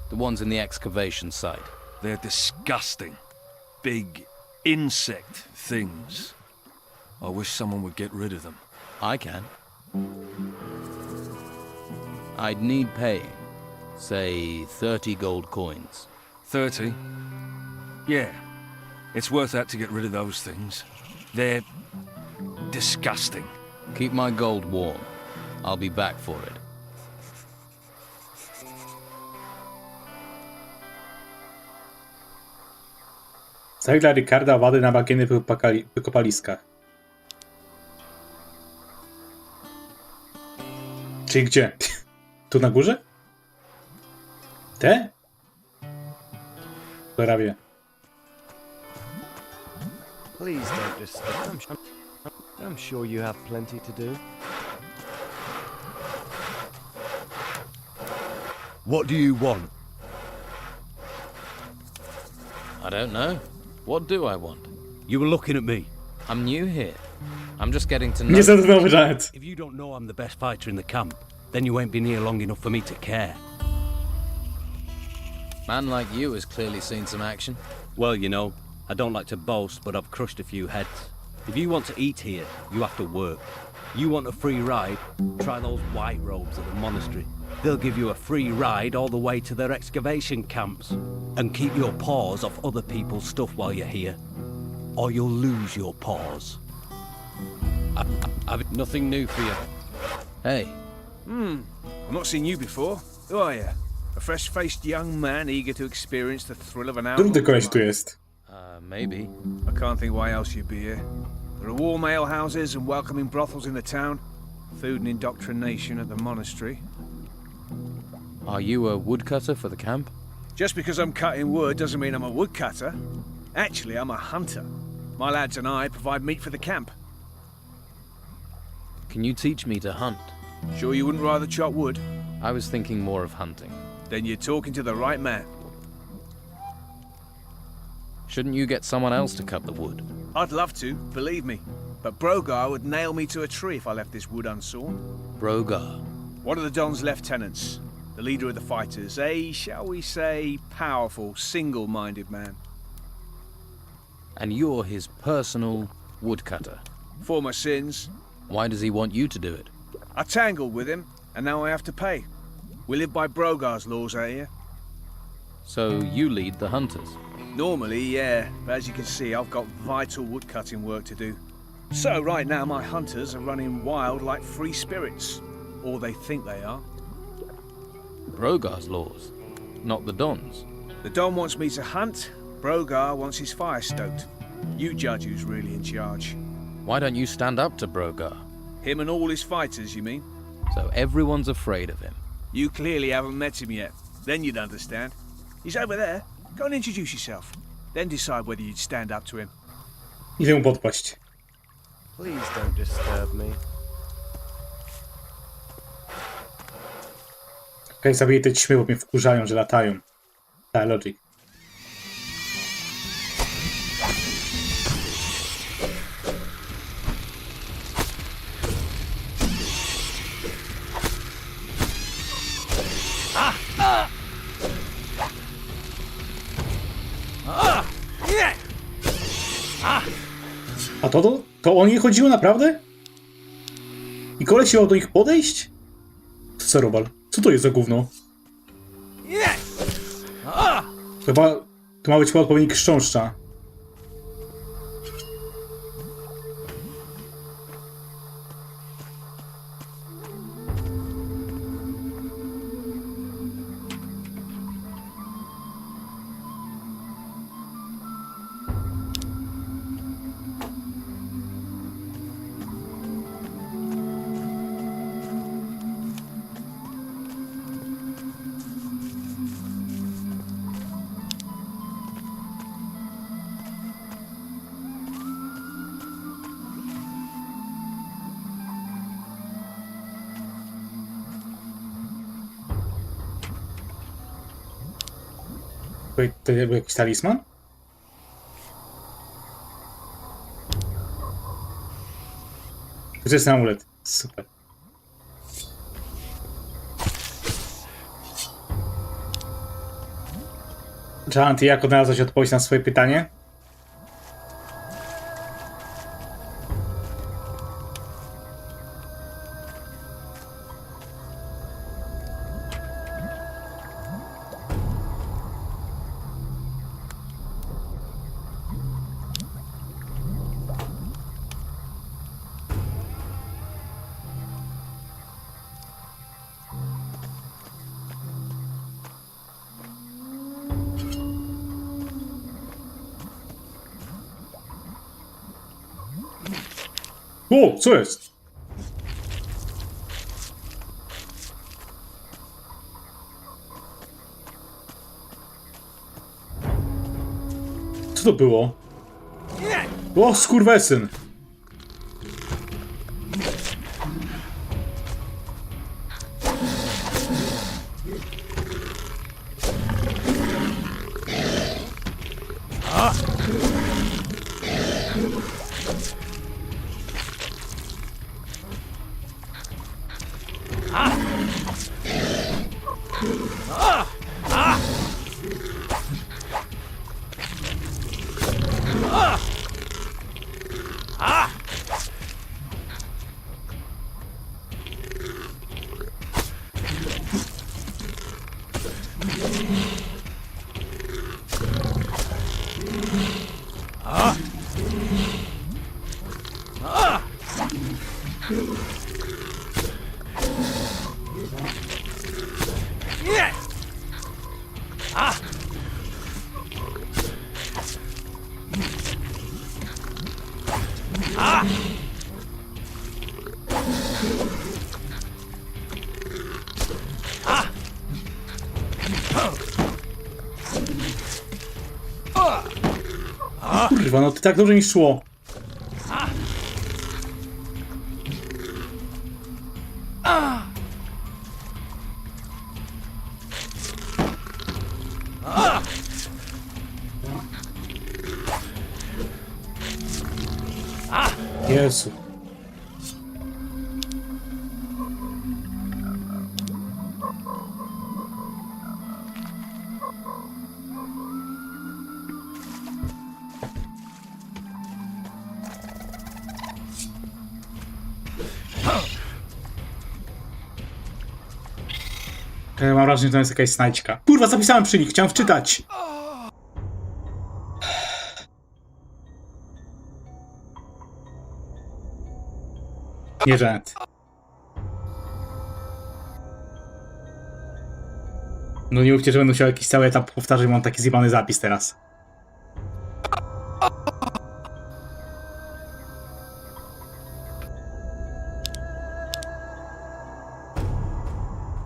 The ones in the excavation site. They're disgusting, big insect things. I wish someone would get rid of them. I can. I'd need paying. Say 30 gold coins. 30? Yeah, it's worth that to get rid of those things. They're disgusting. Keep my gold warm. I'll be back for it. Zaś dla Ricarda owady na bagiennych wykopaliskach. Czyli gdzie? Tu na górze? Te? Cholera wie. Please don't disturb. I'm sure you have plenty to do. What do you want? I don't know. What do I want? You were looking at me. I'm new here. I'm just getting to know. Nie zadowolony Janet. If you don't know I'm the best fighter in the camp, then you ain't been here long enough for me to care. Man like you has clearly seen some action. Well, you know, I don't like to boast, but I've crushed a few heads. If you want to eat here, you have to work. You want a free ride? Try those white robes at the monastery. They'll give you a free ride all the way to their excavation camps. And keep your paws off other people's stuff while you're here, or you'll lose your paws. I've nothing new for you. Hey, I've not seen you before. Who are you? A fresh-faced young man eager to experience the thrill of an Którym ty outlaw? koleś tu jest? maybe. I can't think why else you'd be here. There are warm ale houses and welcoming brothels in the town. Food and indoctrination at the monastery. Are you a woodcutter for the camp? Just because I'm cutting wood doesn't mean I'm a woodcutter. Actually, I'm a hunter. My lads and I provide meat for the camp. Can you teach me to hunt? Sure you wouldn't rather chop wood? I was thinking more of hunting. Then you're talking to the right man. Shouldn't you get someone else to cut the wood? I'd love to, believe me. But Brogar would nail me to a tree if I left this wood unsawn. Brogar. One of the Don's lieutenants, the leader of the fighters, a, shall we say, powerful, single-minded man. And you're his personal woodcutter. For my sins, Why does he want you to do it? I tangled with him, and now I have to pay. We live by Brogar's laws out here. So you lead the hunters. Normally, yeah, but as you can see, I've got vital woodcutting work to do. So right now, my hunters are running wild like free spirits. Or they think they are. Brogar's laws, not the Don's. The Don wants me to hunt, Brogar wants his fire stoked. You judge who's really in charge. Why don't you stand up to Brogar? Him and all his fighters, you mean? So everyone's afraid of him. You clearly haven't met him yet. Then you'd understand. He's over there. Go and introduce yourself. Then decide whether you'd stand up to him. Idę mu podpaść. Please don't disturb me. Okej, zabiję te ćmy, bo mnie wkurzają, że latają. Ta logic. A to o nie chodziło naprawdę? I koleś miał do nich podejść? Co robal? Co to jest za gówno? Chyba to ma być odpowiednik chrząszcza. To był jakiś talisman? To jest amulet. Super. Jan, ty jak odnalazłeś odpowiedź na swoje pytanie? O, co jest? Co to było? O, skurwesyn! Kurwa, no to tak dobrze mi szło. Jezu. Mam wrażenie, że to jest jakaś znajdźka. Kurwa, zapisałem przy nich, chciałem wczytać. Nie, Janet. No nie mówcie, że będę musiał jakiś cały etap powtarzać, mam taki zjebany zapis teraz.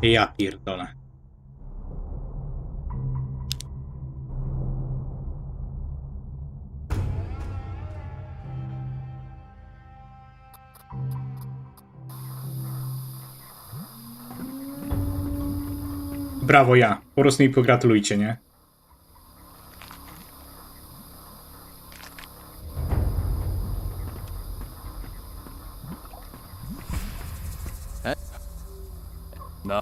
Ja pierdolę. Brawo ja. Po prostu mi pogratulujcie, nie? No.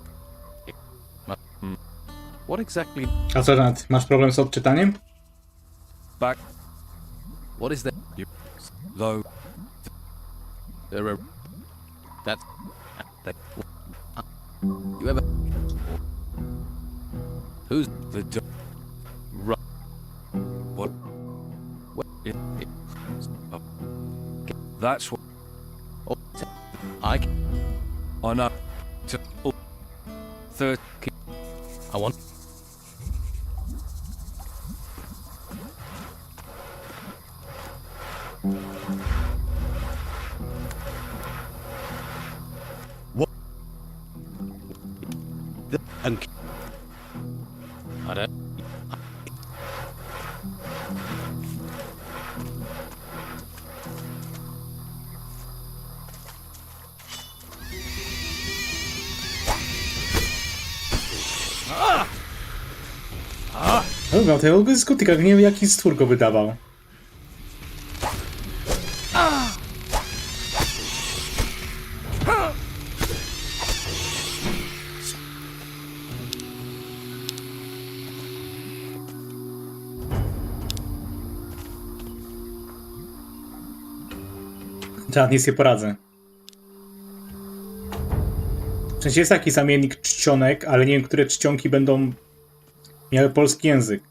What exactly? A co, Janet, masz problem z odczytaniem? Back. What is that? Though. There are. That. You ever? Who's The. Right. What? That's what Oh, I. I know. Oh, 30. I want. What? I don't. Dobra, tego jest gotyka, nie wiem jaki stwór go wydawał. Żadnie nic nie poradzę. W sensie jest taki zamiennik czcionek, ale nie wiem, które czcionki będą miały polski język.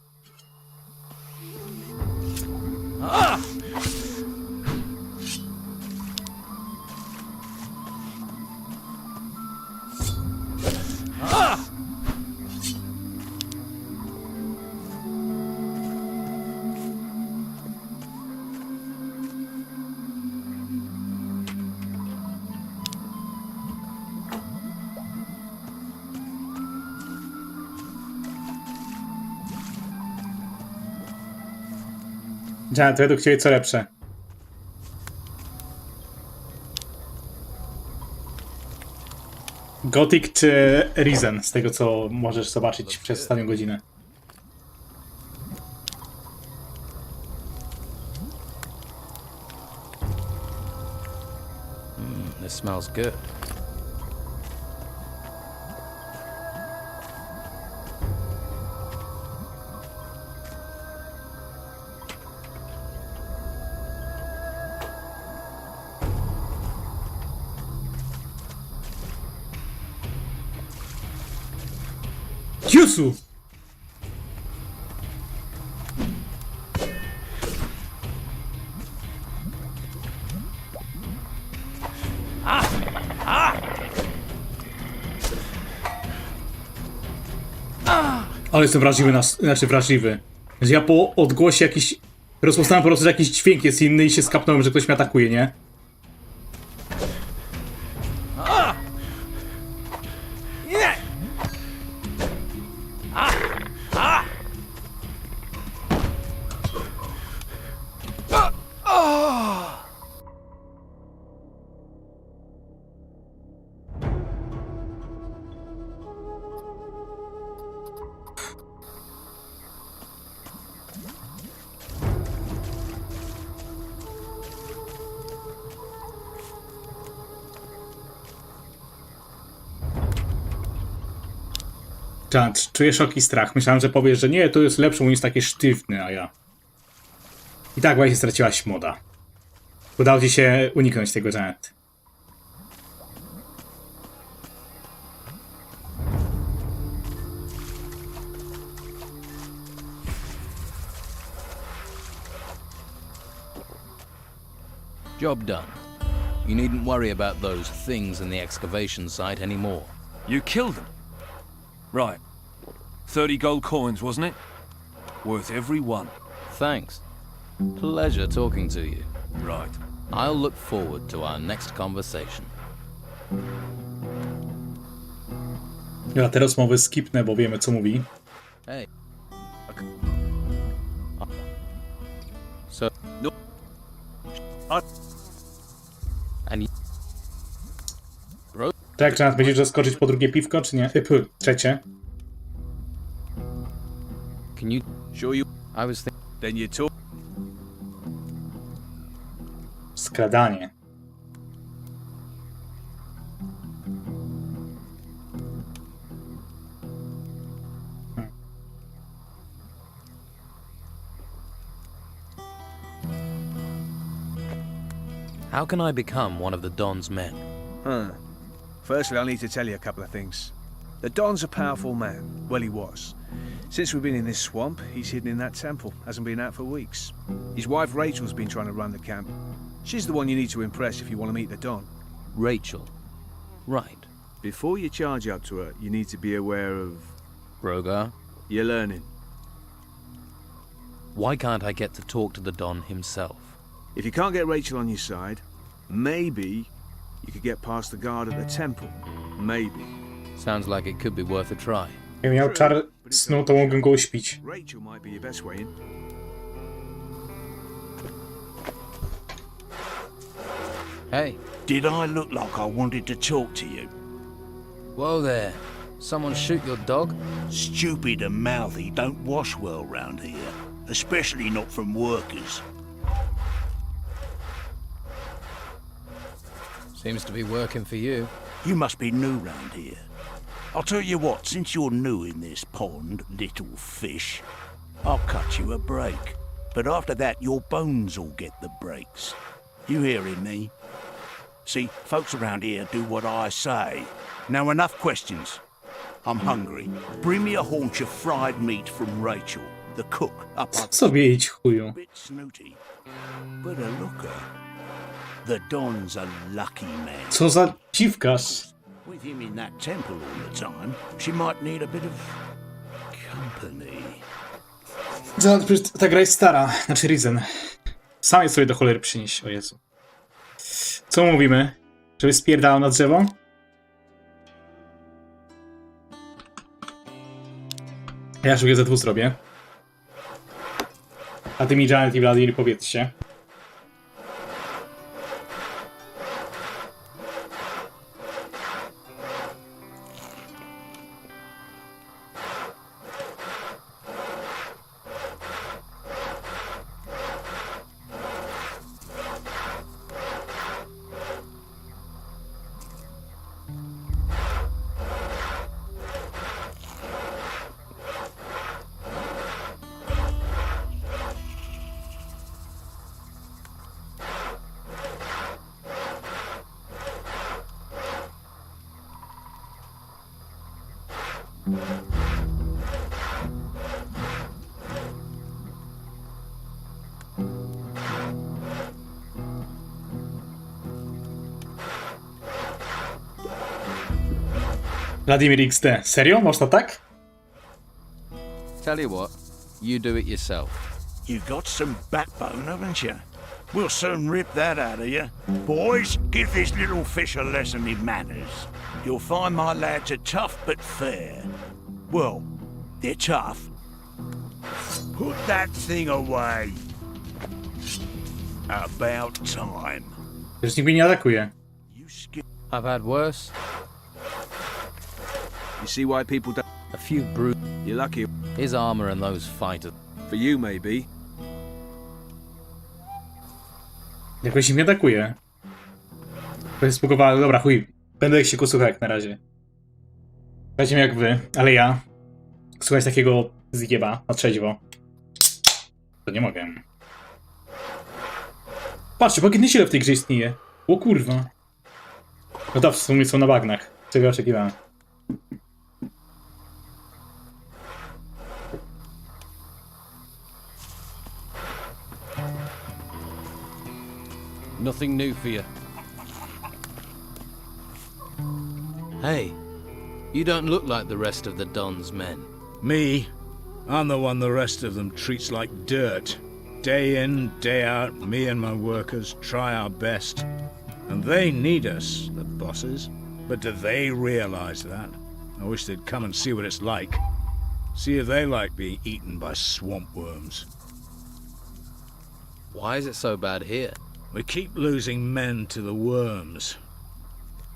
Janet, to według ciebie co lepsze? Gothic czy Risen, z tego co możesz zobaczyć przez ostatnią godzinę? This smells good. Jezu! Ale jestem wrażliwy, wrażliwy. Że ja po odgłosie jakiś... Rozpoznałem po prostu, że jakiś dźwięk jest inny i się skapnąłem, że ktoś mnie atakuje, nie? Janet, czuję szok i strach. Myślałem, że powiesz, że nie, to jest lepsze niż takie sztywne, a ja... I tak właśnie straciłaś moda. Udało ci się uniknąć tego, Janet. Job done. You needn't worry about those things in the excavation site anymore. You killed them. Right. 30 gold coins, wasn't it? Worth every one. Thanks. Pleasure talking to you. Right. I'll look forward to our next conversation. Ja te rozmowy skipnę, bo wiemy co mówi. Hey. So No. And you, bro, Tak, czy nas będziesz zaskoczyć po drugie piwko, czy nie? Trzecie. can you? Sure you. I was thinking. Then you talk. Skradanie. How can I become one of the Don's men? Huh. Firstly, I need to tell you a couple of things. The Don's a powerful man. Well, he was. Since we've been in this swamp, he's hidden in that temple. Hasn't been out for weeks. His wife Rachel's been trying to run the camp. She's the one you need to impress if you want to meet the Don. Rachel. Right. Before you charge up to her, you need to be aware of... Brogar. You're learning. Why can't I get to talk to the Don himself? If you can't get Rachel on your side, maybe you could get past the guard at the temple. Maybe. Sounds like it could be worth a try. Jakbym miał czar snu, to mógłbym go uśpić. Rachel might be your best way in. Hey. Did I look like I wanted to talk to you? Whoa there. Someone shoot your dog? Stupid and mouthy don't wash well round here, especially not from workers. Seems to be working for you. You must be new round here. I'll tell you what, since you're new in this pond, little fish, I'll cut you a break. But after that, your bones will get the breaks. You hearing me? See, folks around here do what I say. Now enough questions. I'm hungry. Bring me a haunch of fried meat from Rachel, the cook, up Co sobie idź, chuju. bit snooty, but a looker. The Don's a lucky man. Co za dziwkarz. With him in that temple all the time, she might need a bit of company. Ta gra jest stara, znaczy Risen. Sam je sobie do cholery przynieść, o Jezu. Co mówimy? Żeby spierdalał na drzewo? Ja już GZ2 zrobię. A ty mi, Janet i Vladimir, powiedzcie. Vladimir XD. Serio? Można tak? Tell you what, you do it yourself. You've got some backbone, haven't you? We'll soon rip that out of you. Boys, give this little fish a lesson in manners. You'll find my lads are tough but fair. Well, they're tough. Put that thing away. About time. Już nikt mnie nie atakuje. I've had worse. You see why people don't... A few brutes. You're lucky. His armor and those fighters. For you, maybe. Jakoś mnie atakuje. To jest spugowane. Dobra, chuj. Będę się słuchał jak na razie. Nie wiem jak wy, ale ja słuchać takiego zjeba na trzeźwo. To nie mogę. Patrzcie, bagniste w tej grze istnieje. O kurwa. No to w sumie są na bagnach. Czego oczekiwałem. Nothing new for you. Hey, you don't look like the rest of the Don's men. Me? I'm the one the rest of them treats like dirt. Day in, day out, me and my workers try our best. And they need us, the bosses. But do they realize that? I wish they'd come and see what it's like. See if they like being eaten by swamp worms. Why is it so bad here? We keep losing men to the worms.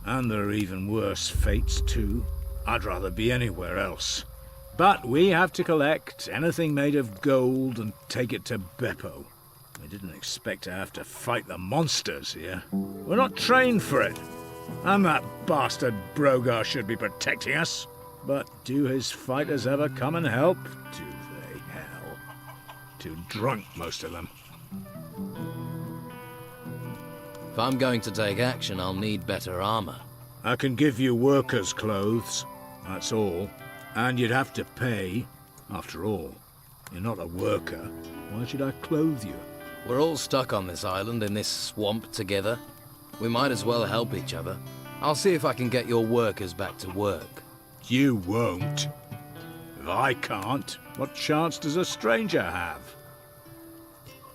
And there are even worse fates too. I'd rather be anywhere else. But we have to collect anything made of gold and take it to Beppo. We didn't expect to have to fight the monsters here. We're not trained for it. And that bastard Brogar should be protecting us. But do his fighters ever come and help? Do they, hell? Too drunk, most of them. If I'm going to take action, I'll need better armor. I can give you workers' clothes, that's all. And you'd have to pay. After all, you're not a worker. Why should I clothe you? We're all stuck on this island in this swamp together. We might as well help each other. I'll see if I can get your workers back to work. You won't. If I can't, what chance does a stranger have?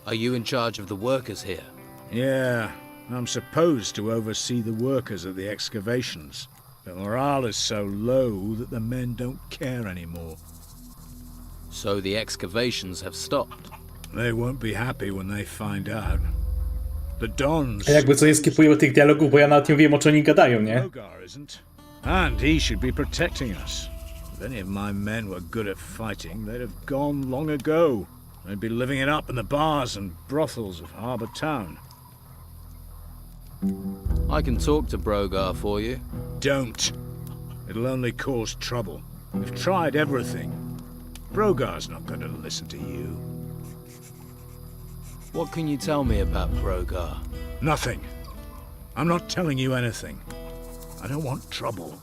Are you in charge of the workers here? Yeah, I'm supposed to oversee the workers at the excavations. But morale is so low that the men don't care anymore. So the excavations have stopped? They won't be happy when they find out. The Dons... A jakby co, nie skipuję tych dialogów, bo ja nawet nie wiem, o czym oni gadają, nie? Brogar isn't. And he should be protecting us. If any of my men were good at fighting, they'd have gone long ago. They'd be living it up in the bars and brothels of Harbour Town. I can talk to Brogar for you. Don't. It'll only cause trouble. We've tried everything. Brogar's not going to listen to you. What can you tell me about Brogar? Nothing. I'm not telling you anything. I don't want trouble.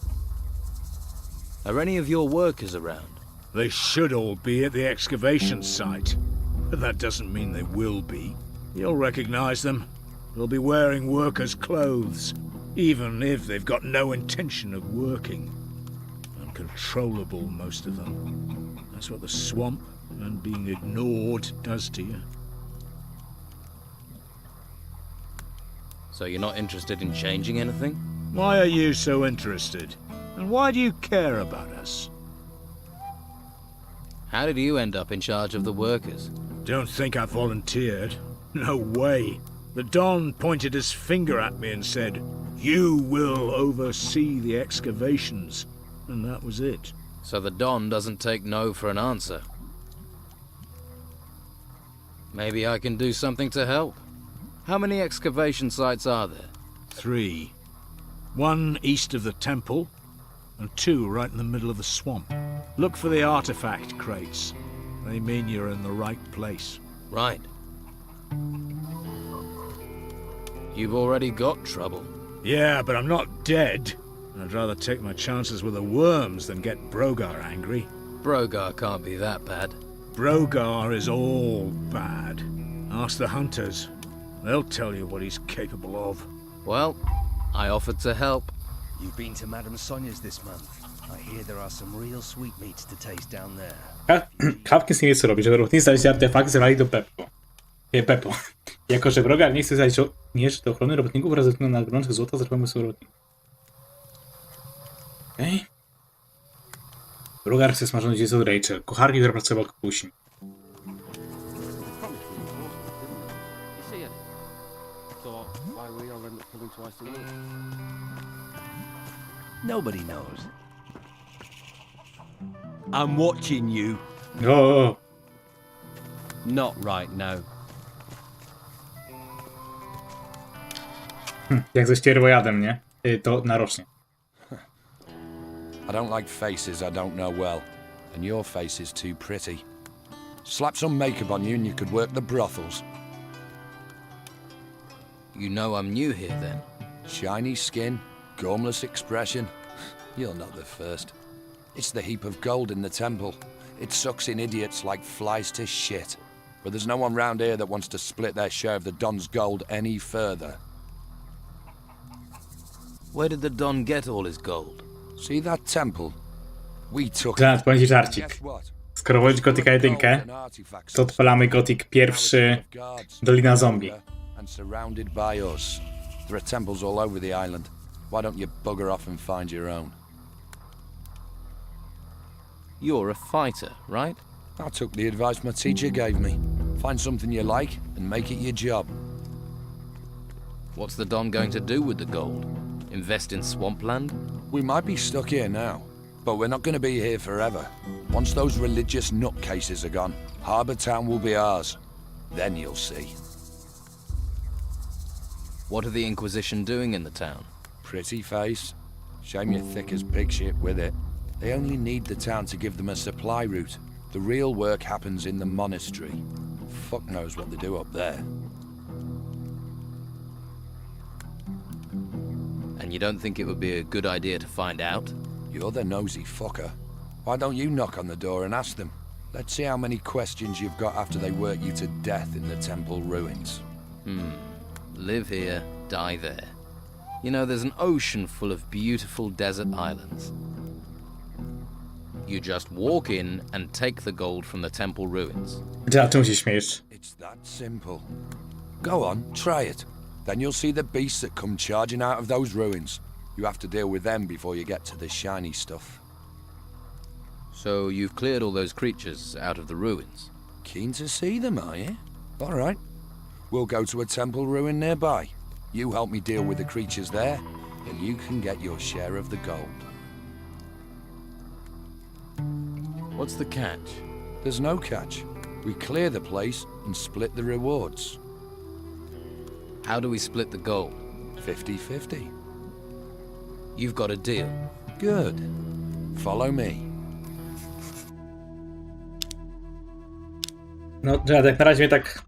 Are any of your workers around? They should all be at the excavation site. But that doesn't mean they will be. You'll recognize them. They'll be wearing workers' clothes, even if they've got no intention of working. Uncontrollable, most of them. That's what the swamp and being ignored does to you. So you're not interested in changing anything? Why are you so interested? And why do you care about us? How did you end up in charge of the workers? Don't think I volunteered. No way. The Don pointed his finger at me and said, "You will oversee the excavations." And that was it. So the Don doesn't take no for an answer. Maybe I can do something to help. How many excavation sites are there? 3. 1 east of the temple, and 2 right in the middle of the swamp. Look for the artifact crates. They mean you're in the right place. Right. You've already got trouble. Yeah, but I'm not dead. I'd rather take my chances with the worms than get Brogar angry. Brogar can't be that bad. Brogar is all bad. Ask the hunters. They'll tell you what he's capable of. Well, I offered to help. You've been to Madame Sonia's this month. I hear there are some real sweetmeats to taste down there. Hawkins nie wie co robić, że robotnicy znaleźli artefakt, zabrali do Beppo. Jako, że Brogar nie chce znaleźć żołnierzy do ochrony robotników oraz ze na grączek złota zatrzymamy sobie robotników. Okej. Brogar chce smażoną dziecko od Rachel, kucharki, która pracuje obok kusi. Nobody knows. I'm watching you. O. Not right now. Jak ze ścierwojadem, nie? To narocznie. I don't like faces I don't know well, and your face is too pretty. Slap some makeup on you and you could work the brothels. You know I'm new here then? Shiny skin, gormless expression. You're not the first. It's the heap of gold in the temple. It sucks in idiots like flies to shit. But there's no one round here that wants to split their share of the Don's gold any further. Where did the Don get all his gold? See that temple? We took Zaraz, powiem ci żarcik. Guess what? Skoro wolisz Gotika 1, to odpalamy Gotik 1, Dolina Zombie. And surrounded by us. There are temples all over the island. Why don't you bugger off and find your own? You're a fighter, right? I took the advice my teacher gave me. Find something you like and make it your job. What's the Don going to do with the gold? Invest in swampland? We might be stuck here now, but we're not going to be here forever. Once those religious nutcases are gone, Harbour Town will be ours. Then you'll see. What are the Inquisition doing in the town? Pretty face. Shame you're thick as pig shit with it. They only need the town to give them a supply route. The real work happens in the monastery. Fuck knows what they do up there. And you don't think it would be a good idea to find out? You're the nosy fucker. Why don't you knock on the door and ask them? Let's see how many questions you've got after they work you to death in the temple ruins. Live here, die there. You know, there's an ocean full of beautiful desert islands. You just walk in and take the gold from the temple ruins. Ja, czemu się śmiejesz? It's that simple. Go on, try it. Then you'll see the beasts that come charging out of those ruins. You have to deal with them before you get to the shiny stuff. So you've cleared all those creatures out of the ruins? Keen to see them, are you? All right. We'll go to a temple ruin nearby. You help me deal with the creatures there, and you can get your share of the gold. What's the catch? There's no catch. We clear the place and split the rewards. How do we split the gold? 50-50. You've got a deal. Good. Follow me. No, tak na razie mnie tak...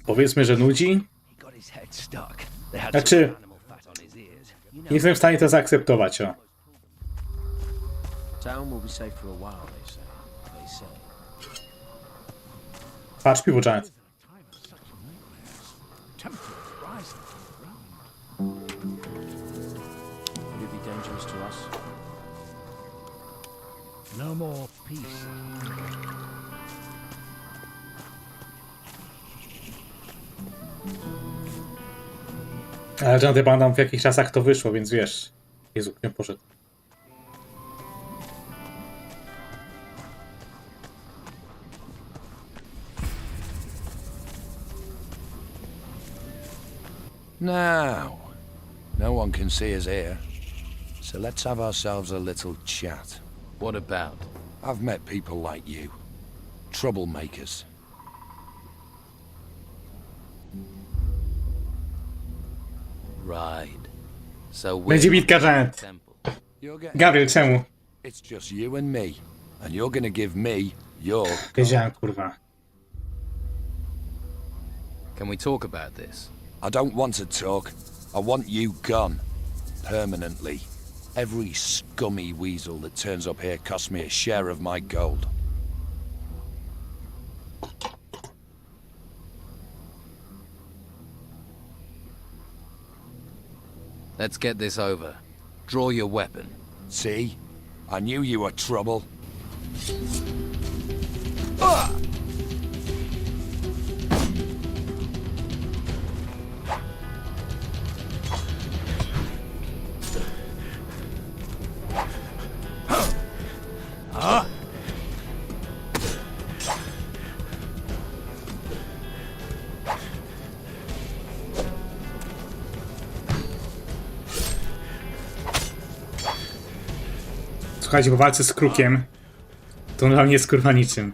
Powiedzmy, że nudzi. Znaczy... Nie jestem w stanie to zaakceptować, o. Patrz, piwo, Janet. No more peace. Ale Janet, ja pamiętam w jakich czasach to wyszło, więc wiesz. Jezu, nie poszedł. Now, no one can see us here, so let's have ourselves a little chat. What about? I've met people like you. Troublemakers. Right. So Będzie bitka, Janet. Gabriel, czemu? It's just you and me, and you're gonna give me your... Wiedziałem, kurwa. Can we talk about this? I don't want to talk. I want you gone. Permanently. Every scummy weasel that turns up here costs me a share of my gold. Let's get this over. Draw your weapon. See? I knew you were trouble. Słuchajcie, po walce z krukiem to on dla mnie jest kurwa niczym.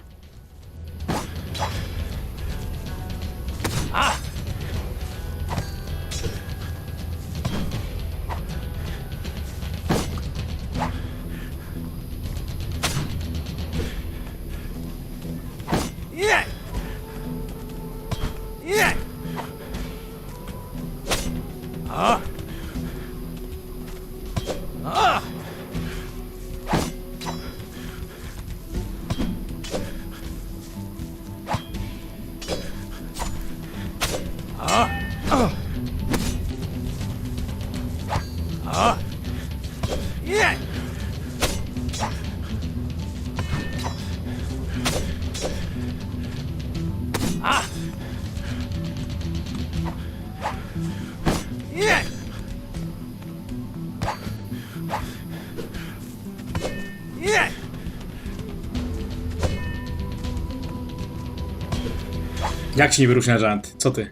Jak się nie wyróżnia Janet? Co ty?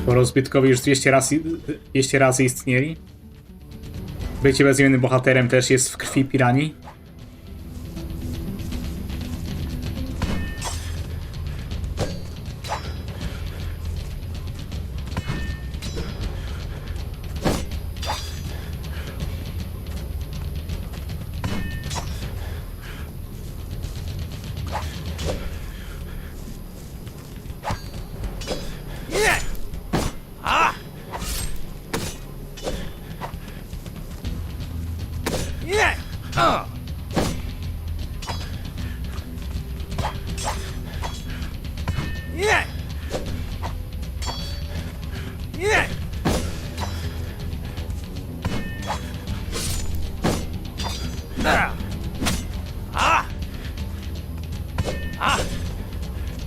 Skoro zbytkowi już 200 razy istnieli? Bycie bezimiennym bohaterem też jest w krwi piranii?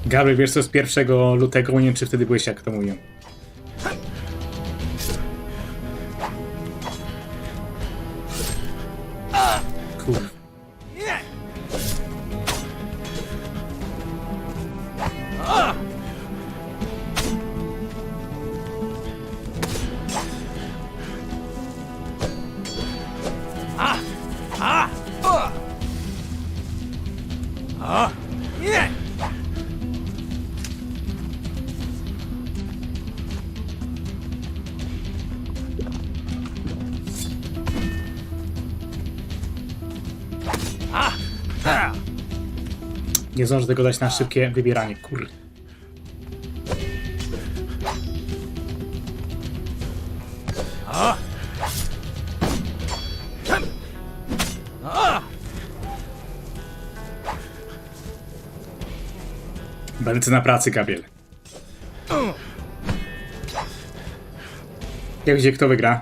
Gabriel, wiesz co z 1 lutego? Nie wiem, czy wtedy byłeś, jak to mówią. Kurwa. Nie zdążę tego dać na szybkie wybieranie, kurde. Będę na pracy, Gabriel. Jak wiecie, kto wygra?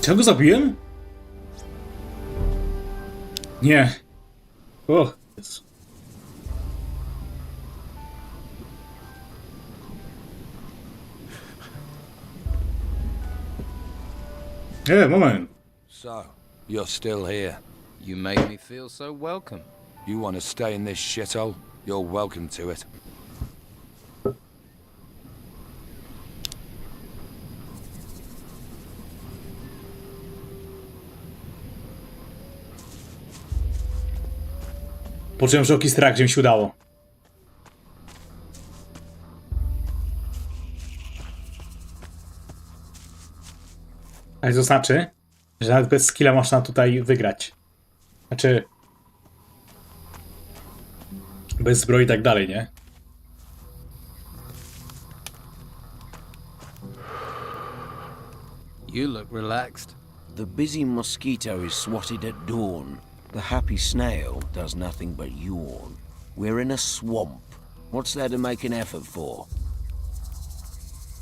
Czy ja go zabiłem? Nie. O, Jezu. Moment. So, you're still here. You made me feel so welcome. You want to stay in this shithole? You're welcome to it. Poczułem żoki strach, że mi się udało. Ale to znaczy, że nawet bez skilla można tutaj wygrać. Znaczy... bez zbroi i tak dalej, nie? You look relaxed. The busy mosquito is swatted at dawn. The happy snail does nothing but yawn. We're in a swamp. What's there to make an effort for?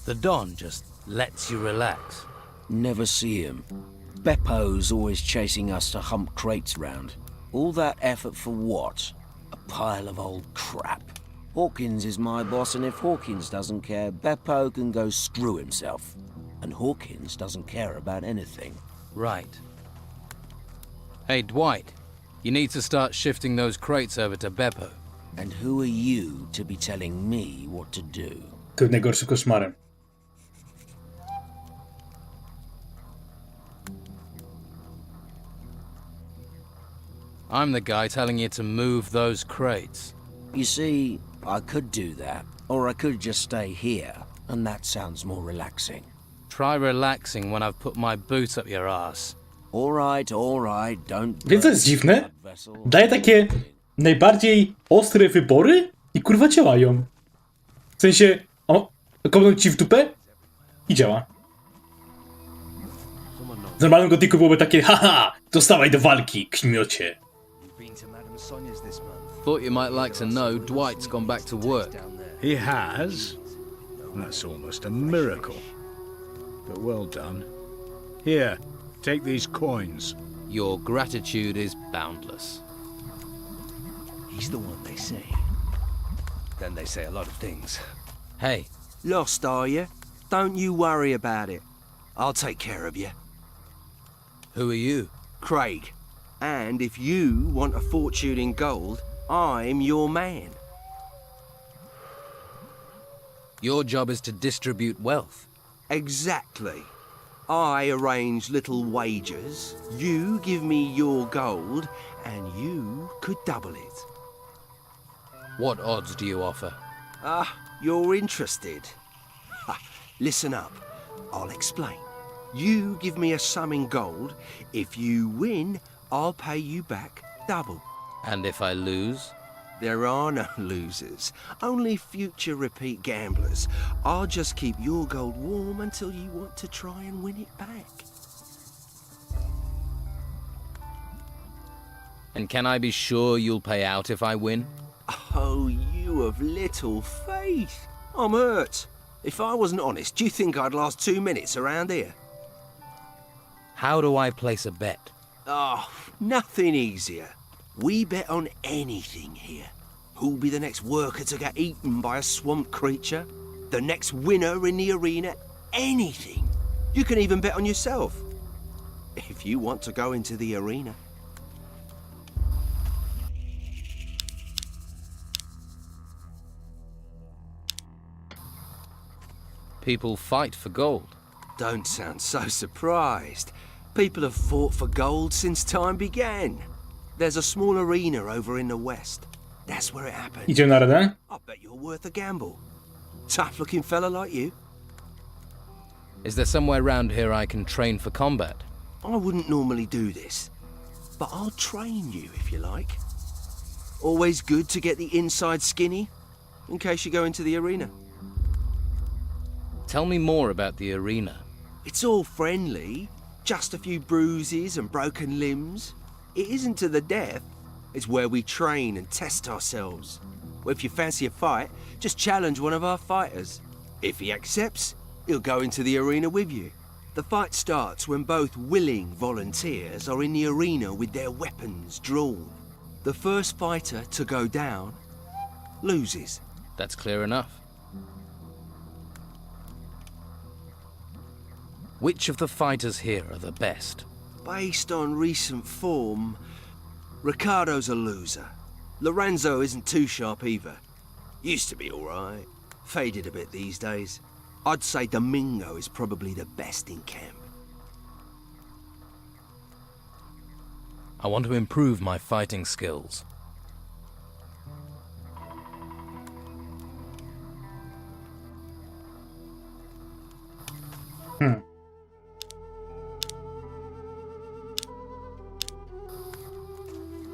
The Don just lets you relax. Never see him. Beppo's always chasing us to hump crates round. All that effort for what? A pile of old crap. Hawkins is my boss, and if Hawkins doesn't care, Beppo can go screw himself. And Hawkins doesn't care about anything. Right. Hey, Dwight. You need to start shifting those crates over to Beppo. And who are you to be telling me what to do? Tym najgorszym koszmarem. I'm the guy telling you to move those crates. You see, I could do that, or I could just stay here, and that sounds more relaxing. Try relaxing when I've put my boot up your ass. All right, don't... Więc co jest dziwne? Daje takie najbardziej ostre wybory i kurwa działają. W sensie, o, kopnąć ci w dupę i działa. W normalnym gotiku byłoby takie, haha, dostawaj do walki, kmiocie. Thought you might like to know Dwight's gone back to work. He has? That's almost a miracle. But well done. Here, take these coins. Your gratitude is boundless. He's the one they say. Then they say a lot of things. Hey. Lost, are you? Don't you worry about it. I'll take care of you. Who are you? Craig. And if you want a fortune in gold, I'm your man. Your job is to distribute wealth. Exactly. I arrange little wagers, you give me your gold, and you could double it. What odds do you offer? You're interested. Listen up, I'll explain. You give me a sum in gold. If you win, I'll pay you back double. And if I lose? There are no losers, only future repeat gamblers. I'll just keep your gold warm until you want to try and win it back. And can I be sure you'll pay out if I win? Oh, you of little faith. I'm hurt. If I wasn't honest, do you think I'd last 2 minutes around here? How do I place a bet? Oh, nothing easier. We bet on anything here. Who'll be the next worker to get eaten by a swamp creature? The next winner in the arena? Anything. You can even bet on yourself. If you want to go into the arena. People fight for gold. Don't sound so surprised. People have fought for gold since time began. There's a small arena over in the west. That's where it happened. Idziemy na arenę? I bet you're worth a gamble. Tough-looking fella like you. Is there somewhere round here I can train for combat? I wouldn't normally do this, but I'll train you if you like. Always good to get the inside skinny, in case you go into the arena. Tell me more about the arena. It's all friendly, just a few bruises and broken limbs. It isn't to the death. It's where we train and test ourselves. Well, if you fancy a fight, just challenge one of our fighters. If he accepts, he'll go into the arena with you. The fight starts when both willing volunteers are in the arena with their weapons drawn. The first fighter to go down loses. That's clear enough. Which of the fighters here are the best? Based on recent form, Ricardo's a loser. Lorenzo isn't too sharp either. Used to be all right. Faded a bit these days. I'd say Domingo is probably the best in camp. I want to improve my fighting skills.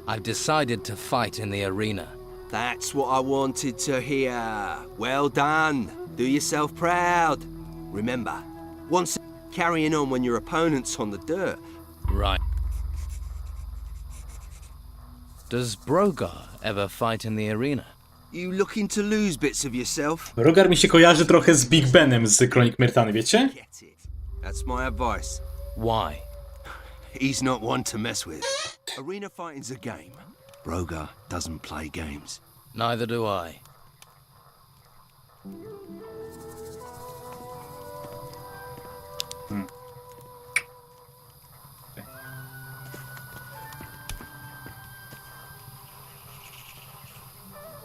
I've decided to fight in the arena. That's what I wanted to hear. Well done. Do yourself proud. Remember, once carrying on when your opponent's on the dirt. Right. Does Brogar ever fight in the arena? You looking to lose bits of yourself? Brogar mi się kojarzy trochę z Big Benem z Kronik Myrtany, wiecie? Get it. That's my advice. Why? he's not one to mess with. Arena fighting's a game. Brogar doesn't play games. Neither do I.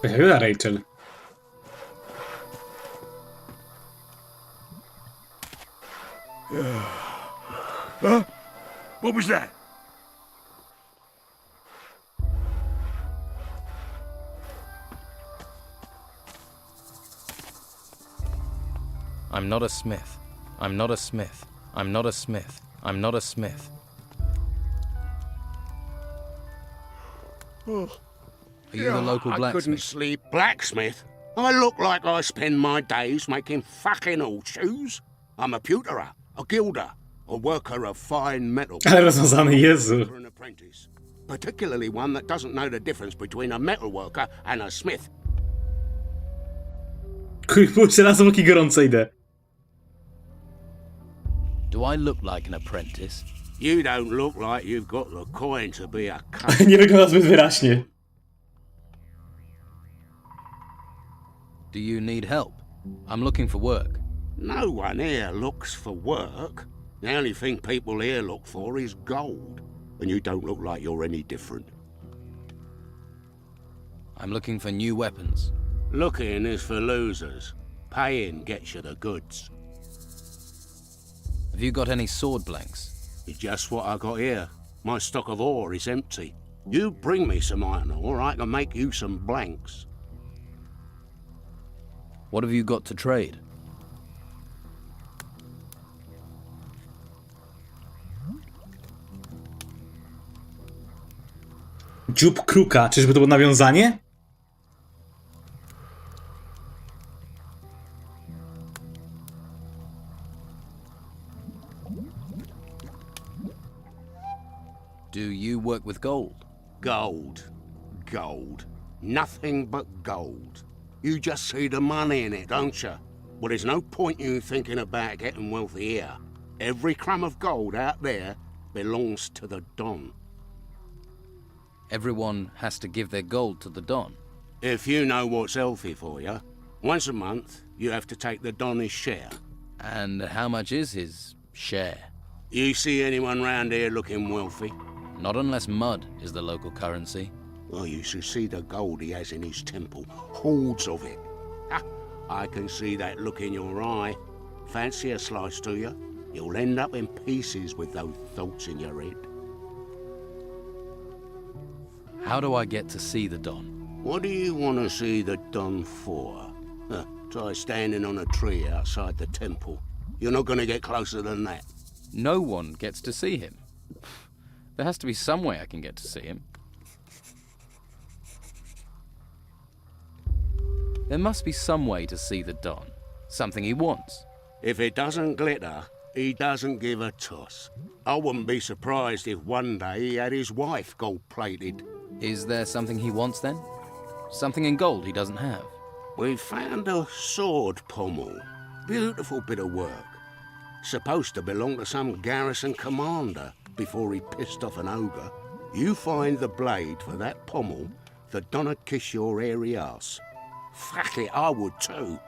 Ayuda, Rachel. Huh? What was that? I'm not a smith. I'm not a smith. I'm not a smith. I'm not a smith. Oh. Are you the local I blacksmith? couldn't sleep. Blacksmith? I look like I spend my days making fucking horseshoes. I'm a pewterer, a gilder, a worker of fine metal. Ale rozwiązany, Jezu. For an apprentice. Particularly one that doesn't know the difference between a metal worker and a smith. Pójdźcie razem, oki gorąco idę. Do I look like an apprentice? You don't look like you've got the coin to be a Nie wygląda zbyt wyraźnie. Do you need help? I'm looking for work. No one here looks for work. The only thing people here look for is gold. And you don't look like you're any different. I'm looking for new weapons. Looking is for losers. Paying gets you the goods. Have you got any sword blanks? It's just what I got here. My stock of ore is empty. You bring me some iron ore, I can make you some blanks. What have you got to trade? Dziób kruka. Czyżby to było nawiązanie? Do you work with gold? Gold. Gold. Nothing but gold. You just see the money in it, don't you? Well, there's no point you thinking about getting wealthy here. Every crumb of gold out there belongs to the Don. Everyone has to give their gold to the Don. If you know what's healthy for you, once a month you have to take the Don his share. And how much is his share? You see anyone round here looking wealthy? Not unless mud is the local currency. Well, you should see the gold he has in his temple. Hordes of it. Ha! I can see that look in your eye. Fancy a slice, do you? You'll end up in pieces with those thoughts in your head. How do I get to see the Don? What do you want to see the Don for? Try standing on a tree outside the temple. You're not going to get closer than that. No one gets to see him. There has to be some way I can get to see him. There must be some way to see the Don. Something he wants. If it doesn't glitter, he doesn't give a toss. I wouldn't be surprised if one day he had his wife gold-plated. Is there something he wants then? Something in gold he doesn't have? We found a sword pommel. Beautiful bit of work. Supposed to belong to some garrison commander before he pissed off an ogre. You find the blade for that pommel, the Don'd kiss your hairy ass. Fuck it, I would too.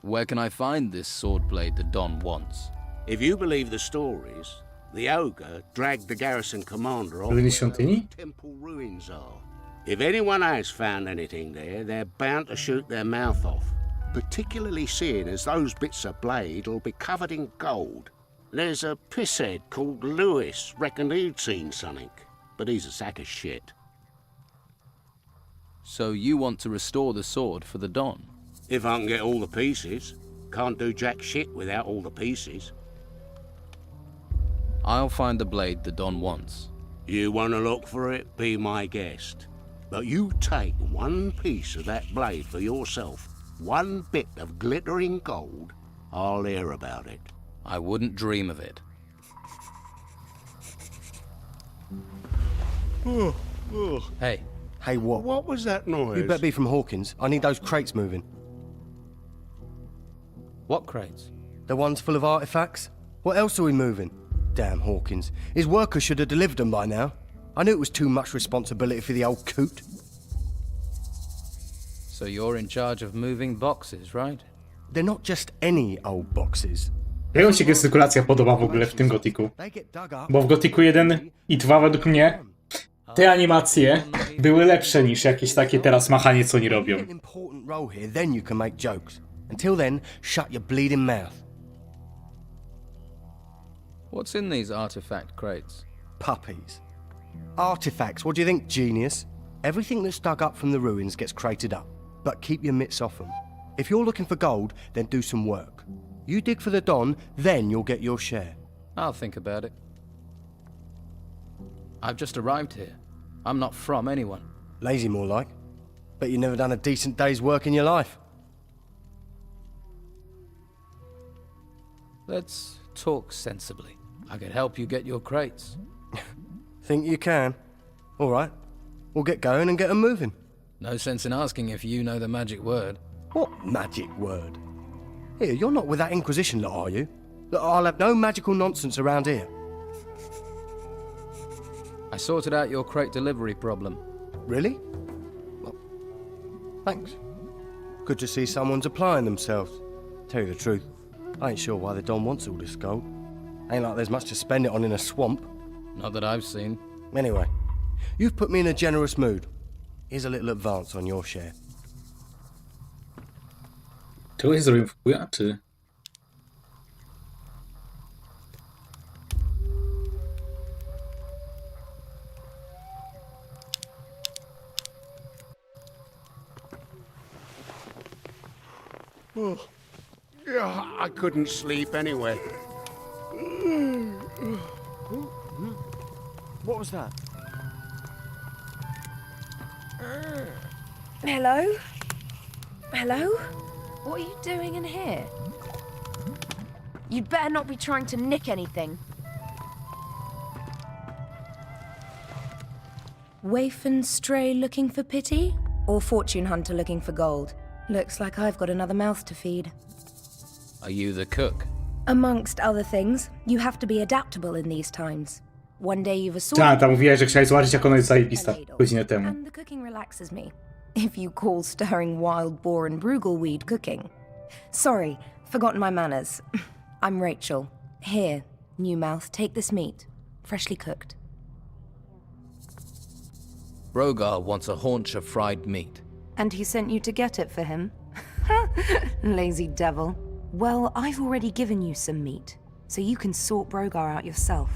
Where can I find this sword blade the Don wants? If you believe the stories, the ogre dragged the garrison commander off Ruiny where świątyni? the temple ruins are. If anyone has found anything there, they're bound to shoot their mouth off. Particularly seeing as those bits of blade will be covered in gold. There's a pisshead called Lewis, reckoned he'd seen something, but he's a sack of shit. So you want to restore the sword for the Don? If I can get all the pieces. Can't do jack shit without all the pieces. I'll find the blade the Don wants. You want to look for it, be my guest. But you take one piece of that blade for yourself, one bit of glittering gold, I'll hear about it. I wouldn't dream of it. Hey. Hey, what? What was that noise? You better be from Hawkins. I need those crates moving. What crates? The ones full of artifacts. What else are we moving? Damn Hawkins. His workers should have delivered them by now. I knew it was too much responsibility for the old coot. So you're in charge of moving boxes, right? They're not just any old boxes. Jak wam się gestykulacja podoba w ogóle w tym Gotiku? Bo w Gotiku 1 i 2 według mnie te animacje były lepsze niż jakieś takie teraz machanie, co oni robią. Important role here, then you can make jokes. Until then, shut your bleeding mouth. What's in these artifact crates? Puppies. Artifacts, what do you think, genius? Everything that's dug up from the ruins gets crated up, but keep your mitts off them. If you're looking for gold, then do some work. You dig for the Don, then you'll get your share. I'll think about it. I've just arrived here. I'm not from anyone. Lazy more like. Bet you've never done a decent day's work in your life. Let's talk sensibly. I could help you get your crates. Think you can? All right. We'll get going and get them moving. No sense in asking if you know the magic word. What magic word? Here, you're not with that Inquisition lot, are you? Look, I'll have no magical nonsense around here. I sorted out your crate delivery problem. Really? Well, thanks. Good to see someone's applying themselves. Tell you the truth, I ain't sure why the Don wants all this gold. Ain't like there's much to spend it on in a swamp. Not that I've seen. Anyway, you've put me in a generous mood. Here's a little advance on your share. Czegoś zrobił w chuja, czy... I couldn't sleep anyway. What was that? Hello? Hello? What are you doing in here? You'd better not be trying to nick anything. Waif and stray looking for pity? Or fortune hunter looking for gold? Looks like I've got another mouth to feed. Are you the cook? Amongst other things, you have to be adaptable in these times. One day you've assorted... Ta mówiłaś, że chciałeś zobaczyć, jak ona jest zajebista godzinę temu. And the cooking relaxes me. If you call stirring wild boar and brugleweed cooking. Sorry, forgotten my manners. I'm Rachel. Here, new mouth, take this meat. Freshly cooked. Rogar wants a haunch of fried meat. And he sent you to get it for him? Lazy devil. Well, I've already given you some meat, so you can sort Brogar out yourself.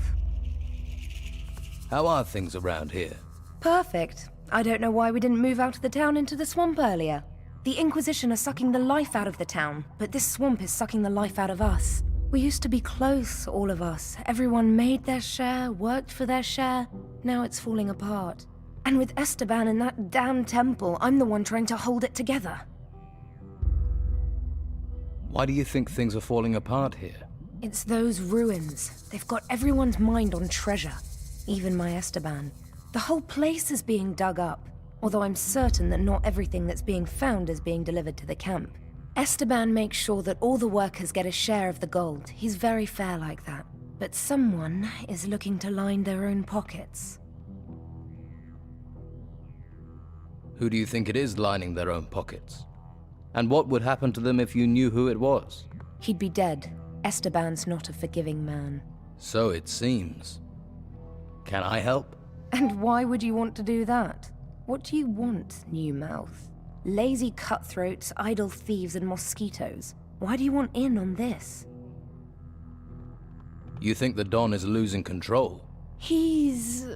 How are things around here? Perfect. I don't know why we didn't move out of the town into the swamp earlier. The Inquisition are sucking the life out of the town, but this swamp is sucking the life out of us. We used to be close, all of us. Everyone made their share, worked for their share. Now it's falling apart. And with Esteban in that damn temple, I'm the one trying to hold it together. Why do you think things are falling apart here? It's those ruins. They've got everyone's mind on treasure. Even my Esteban. The whole place is being dug up. Although I'm certain that not everything that's being found is being delivered to the camp. Esteban makes sure that all the workers get a share of the gold. He's very fair like that. But someone is looking to line their own pockets. Who do you think it is lining their own pockets? And what would happen to them if you knew who it was? He'd be dead. Esteban's not a forgiving man. So it seems. Can I help? And why would you want to do that? What do you want, new mouth? Lazy cutthroats, idle thieves, and mosquitoes. Why do you want in on this? You think the Don is losing control? He's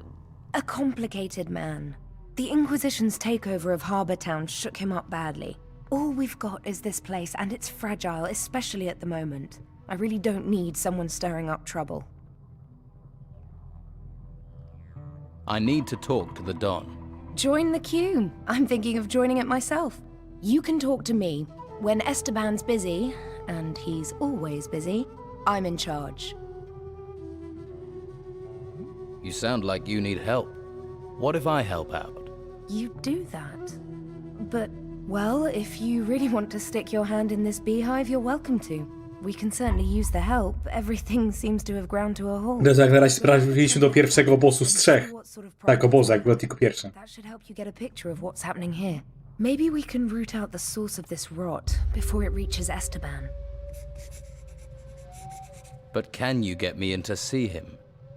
a complicated man. The Inquisition's takeover of Harbour Town shook him up badly. All we've got is this place, and it's fragile, especially at the moment. I really don't need someone stirring up trouble. I need to talk to the Don. Join the queue. I'm thinking of joining it myself. You can talk to me. When Esteban's busy, and he's always busy, I'm in charge. You sound like you need help. What if I help out? You do that. But, well, if you really want to stick your hand in this beehive, you're welcome to. We can certainly use the help. Everything seems to have ground to a halt. No to jak na razie sprawiliśmy do pierwszego obozu z 3. Tak, obozu, jak było tylko pierwszy. That should help you get a picture of what's happening here. Maybe we can root out the source of this rot before it reaches Esteban. But can you get me in to see him?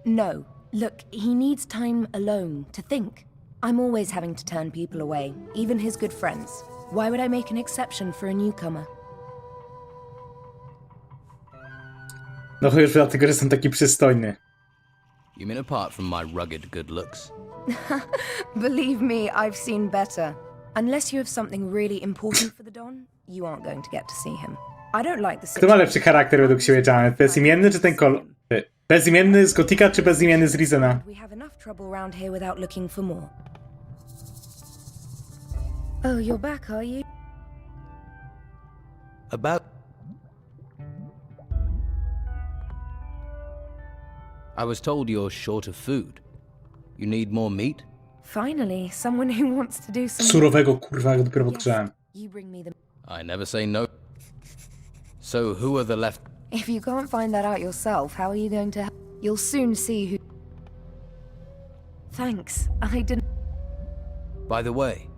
No. Look, he needs time alone to think. I'm always having to turn people away, even his good friends. Why would I make an exception for a newcomer? No chociaż dlatego, że jestem taki przystojny. You mean apart from my rugged good looks? Believe me, I've seen better. Unless you have something really important for the Don, you aren't going to get to see him. I don't like the Kto ma lepszy charakter według siebie, Janet? Bezimienny czy ten Bezimienny z Gotika czy bezimienny z Rizena? We have enough trouble around here without looking for more. Oh, you're back, are you? About... I was told you're short of food. You need more meat? Finally, someone who wants to do some... Surowego, kurwa, jak dopiero podgrzałem. You bring me the... I never say no. So who are the left... If you can't find that out yourself, how are you going to... You'll soon see who... Thanks, I didn't... By the way,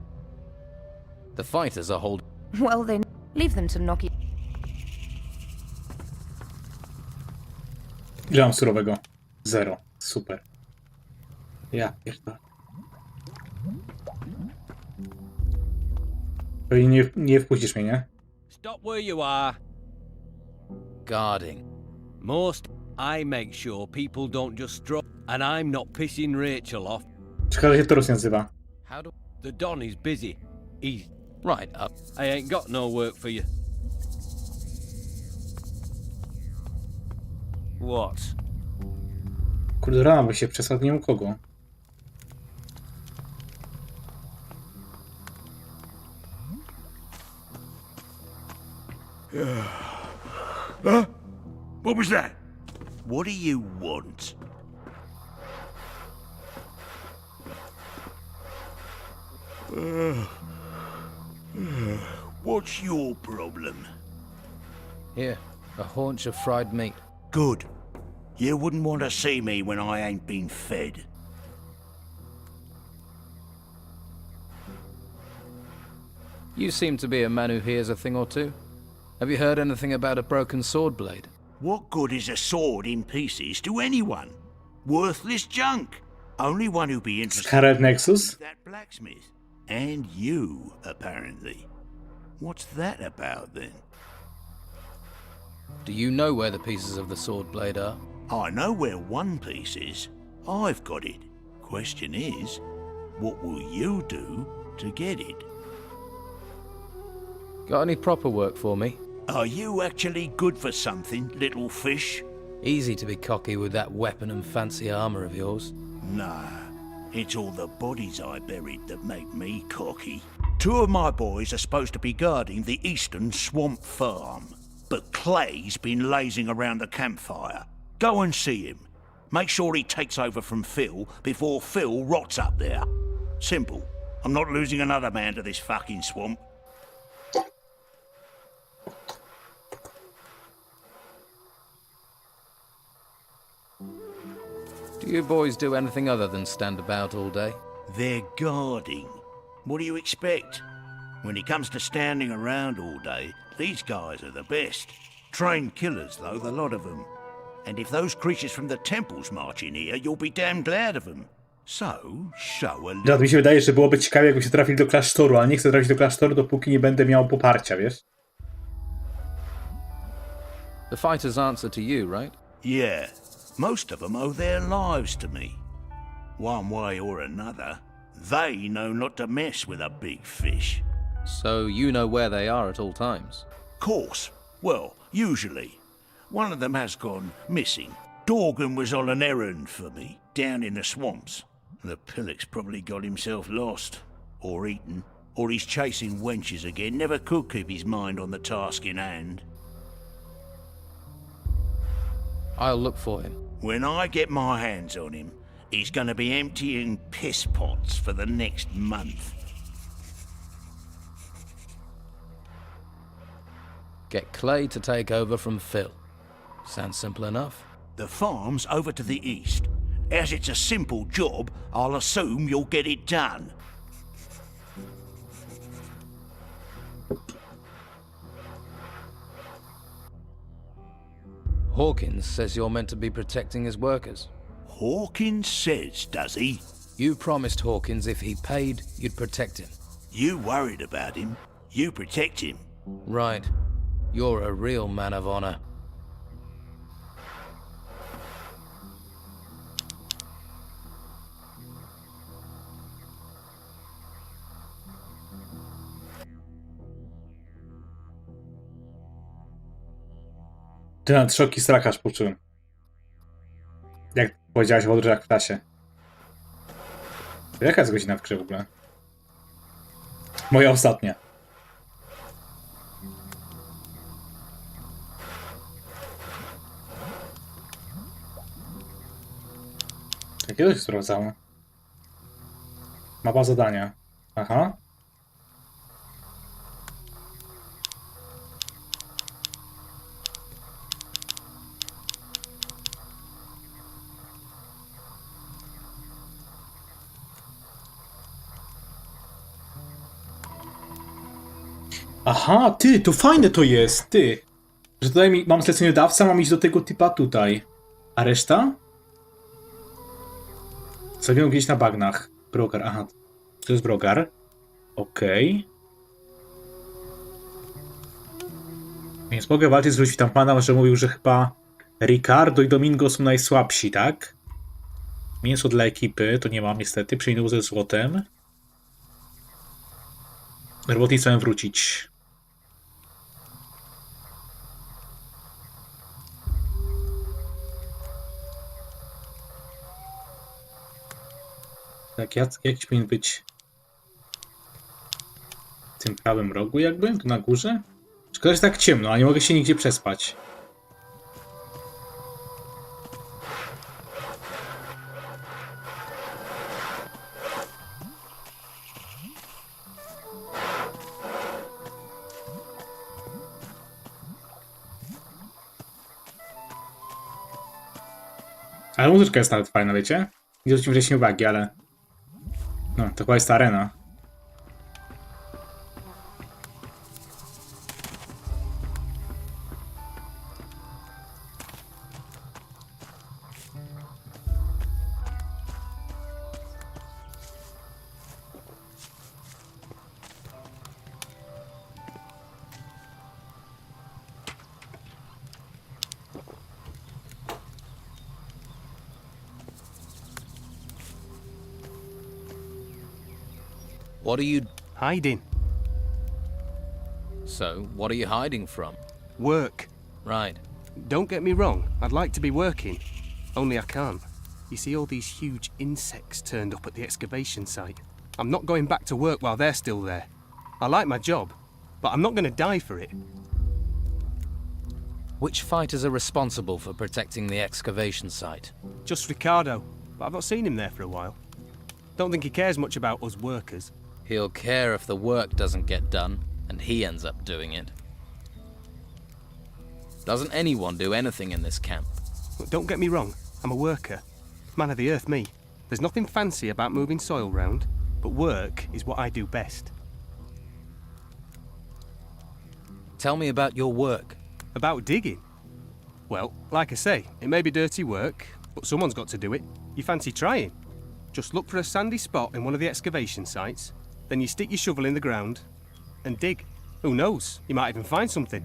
the fighters are holding... Well then, leave them to knock you... Ile mam surowego? 0. Super. Ja pierdolę. Pewnie nie wpuścisz mnie, nie? Stop where you are. Guarding. Most, I make sure people don't just stroll, and I'm not pissing Rachel off. Szkoda, że się Torus nie nazywa. How do... The Don is busy. He's... Right up. I ain't got no work for you. What? Kurde, rana, bo się przesłał nie u kogo. Huh? What was that? What do you want? What's your problem? Here, a haunch of fried meat. Good. You wouldn't want to see me when I ain't been fed. You seem to be a man who hears a thing or two. Have you heard anything about a broken sword blade? What good is a sword in pieces to anyone? Worthless junk. Only one who'd be interested Scarlet Nexus? in that blacksmith. And you, apparently. What's that about, then? Do you know where the pieces of the sword blade are? I know where one piece is. I've got it. Question is, what will you do to get it? Got any proper work for me? Are you actually good for something, little fish? Easy to be cocky with that weapon and fancy armor of yours. Nah, it's all the bodies I buried that make me cocky. 2 of my boys are supposed to be guarding the eastern swamp farm, but Clay's been lazing around the campfire. Go and see him. Make sure he takes over from Phil before Phil rots up there. Simple. I'm not losing another man to this fucking swamp. Do you boys do anything other than stand about all day? They're guarding. What do you expect? When it comes to standing around all day, these guys are the best. Trained killers, though, the lot of them. And if those creatures from the temples march in here, you'll be damn glad of them. So, show a Mi się wydaje, że byłoby ciekawie, jakby się trafili do klasztoru, ale nie chcę trafić do klasztoru, dopóki nie będę miał poparcia, wiesz? The fighters answer to you, right? Yeah. Most of them owe their lives to me. One way or another, they know not to mess with a big fish. So you know where they are at all times? Course. Well, usually. One of them has gone missing. Dorgan was on an errand for me, down in the swamps. The pillock's probably got himself lost. Or eaten. Or he's chasing wenches again. Never could keep his mind on the task in hand. I'll look for him. When I get my hands on him, he's gonna be emptying piss pots for the next month. Get Clay to take over from Phil. Sounds simple enough. The farm's over to the east. As it's a simple job, I'll assume you'll get it done. Hawkins says you're meant to be protecting his workers. Hawkins says, does he? You promised Hawkins if he paid, you'd protect him. You worried about him. You protect him. Right. You're a real man of honor. Ty nad szok i strach aż poczułem. Jak powiedziałeś o odrzach w klasie. Jaka jest godzina w grze w ogóle? Moja ostatnia. Jakiego się sprawdzało? Mapa zadania. Aha. Aha, ty, to fajne to jest, ty. Że tutaj mam zleceniodawca, mam iść do tego typa tutaj. A reszta? Zabiłem gdzieś na bagnach. Brogar, aha. To jest brogar. Okej. Więc mogę walczyć z ludźmi tam pana, że mówił, że chyba Ricardo i Domingo są najsłabsi, tak? Mięso dla ekipy, to nie mam niestety. Przyjdą ze złotem. Robotnicy mają wrócić. Tak, jakiś powinien być w tym prawym rogu jakby, tu na górze. Szkoda, że jest tak ciemno, a nie mogę się nigdzie przespać. Ale muzyczka jest nawet fajna, wiecie? Nie zwróciłem wcześniej uwagi, ale... No, to chyba jest ta arena. What are you... Hiding. So, what are you hiding from? Work. Right. Don't get me wrong, I'd like to be working. Only I can't. You see all these huge insects turned up at the excavation site. I'm not going back to work while they're still there. I like my job, but I'm not going to die for it. Which fighters are responsible for protecting the excavation site? Just Ricardo, but I've not seen him there for a while. Don't think he cares much about us workers. He'll care if the work doesn't get done, and he ends up doing it. Doesn't anyone do anything in this camp? Look, don't get me wrong, I'm a worker. Man of the earth, me. There's nothing fancy about moving soil round, but work is what I do best. Tell me about your work. About digging? Well, like I say, it may be dirty work, but someone's got to do it. You fancy trying? Just look for a sandy spot in one of the excavation sites, then you stick your shovel in the ground and dig. Who knows, you might even find something.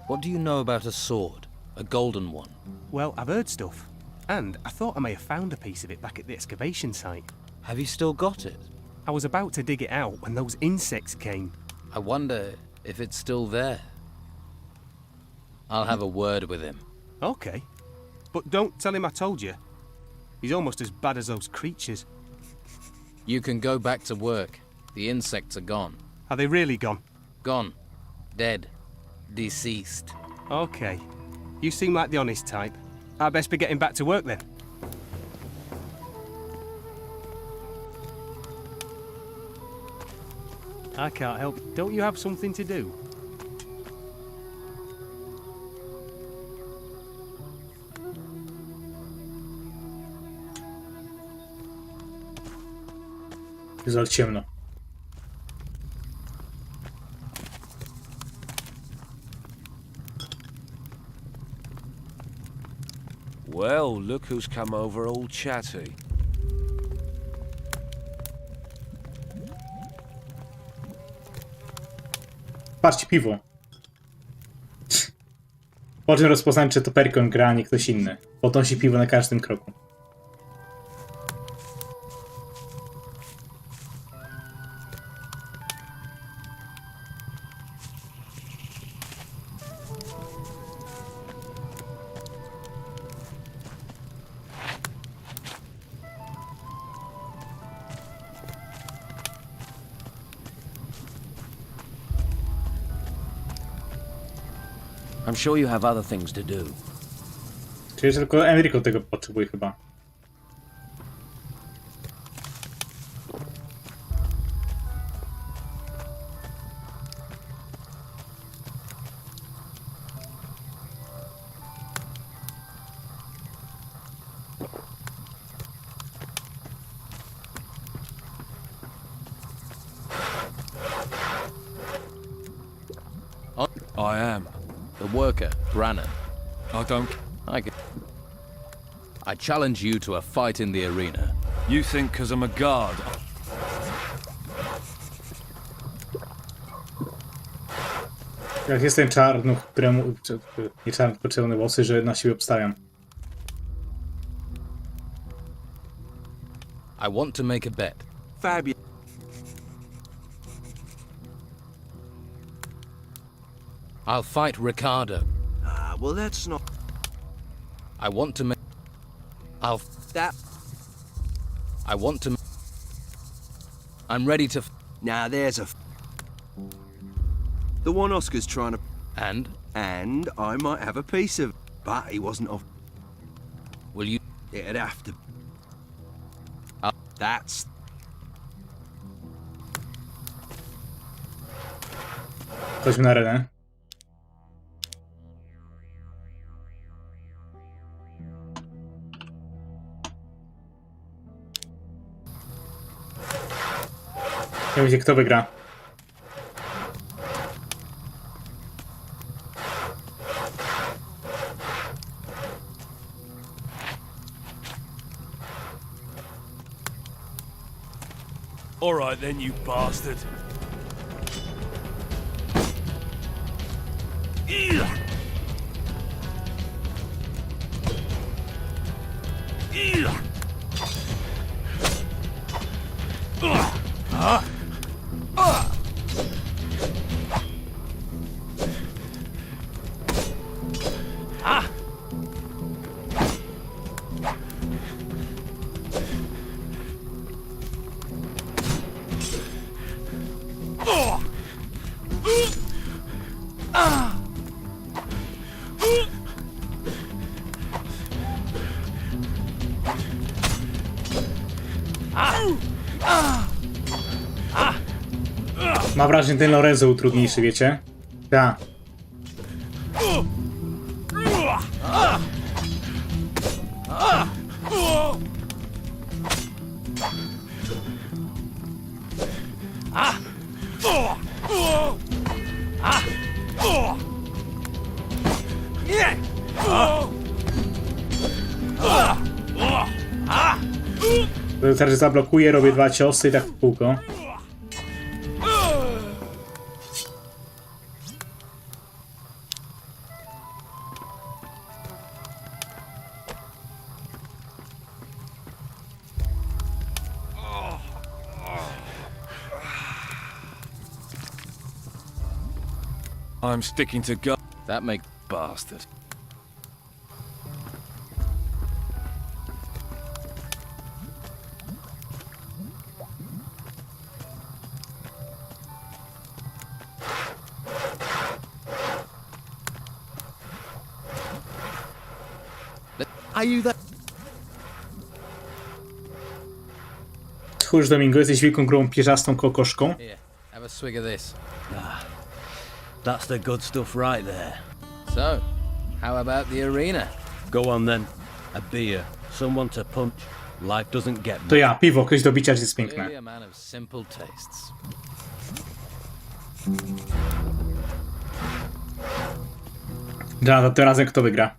What do you know about a sword? A golden one? Well, I've heard stuff. And I thought I may have found a piece of it back at the excavation site. Have you still got it? I was about to dig it out when those insects came. I wonder if it's still there. I'll have a word with him. Okay. But don't tell him I told you. He's almost as bad as those creatures. You can go back to work. The insects are gone. Are they really gone? Gone. Dead. Deceased. Okay. You seem like the honest type. I'd best be getting back to work then. I can't help. Don't you have something to do? Jest za ciemno. Well, look who's come over all chatty. Patrzcie, piwo. Po czym rozpoznać, czy to Perkon gra, a nie ktoś inny. Podnosi piwo na każdym kroku. I'm sure you have other things to do. Czyli że tylko Enrico tego potrzebuje chyba. I am. The worker, Brannan. I don't... I challenge you to a fight in the arena. You think 'cause I'm a guard... Jak jestem czarny, któremu... Nie czarny, tylko czerwone włosy, że na siebie obstawiam. I want to make a bet. Fabulous. I'll fight Ricardo. Well, that's not... I want to make... I want to... I'm ready to... Now, there's a... The one Oscar's trying to... And I might have a piece of... But he wasn't off... Will you... It'd have to... That's... Chodźmy na arenę. Nie wiem, kto wygra. All right then, you bastard. Mam wrażenie, ten Lorenzo był trudniejszy, wiecie? Tak. Teraz zablokuję, robię 2 ciosy i tak w kółko. I'm sticking to go... That makes... Bastard. Are you that? Tchórz Domingo, jesteś wielką grą pierzastą kokoszką. Have a swig of this. Ah, that's the good stuff right there. So, how about the arena? Go on then. A beer, someone to punch. Life doesn't get To ja, piwo, ktoś do bicia jest piękne. Clearly a man of simple tastes. Dobra, tym razem kto wygra?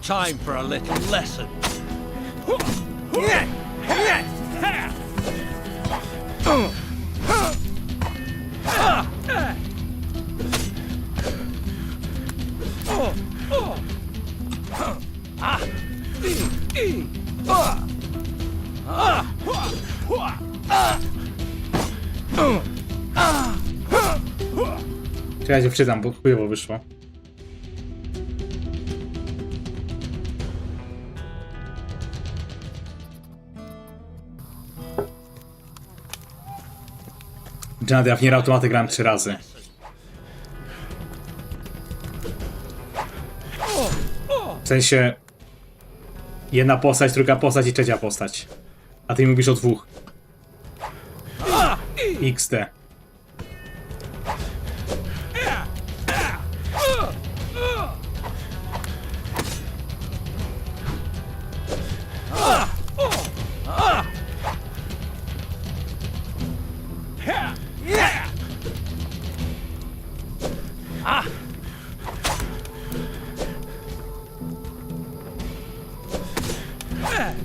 Time for a little lesson. Czy ja się wczytam, bo chujowo wyszło. Ja w Nier Automaty grałem 3 razy. W sensie... Jedna postać, druga postać i trzecia postać. A ty mi mówisz o 2. XD.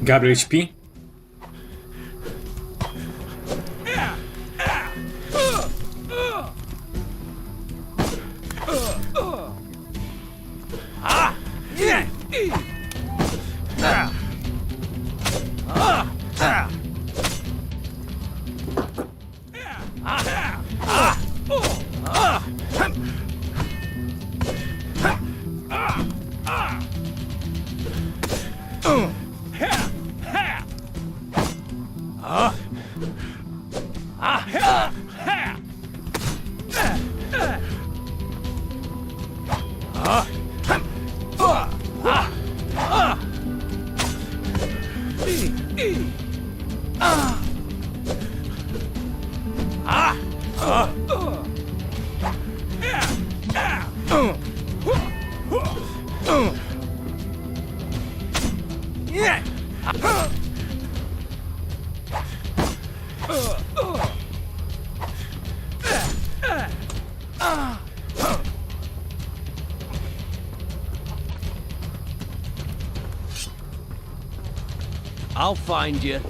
Gabriel śpi? I'll find you.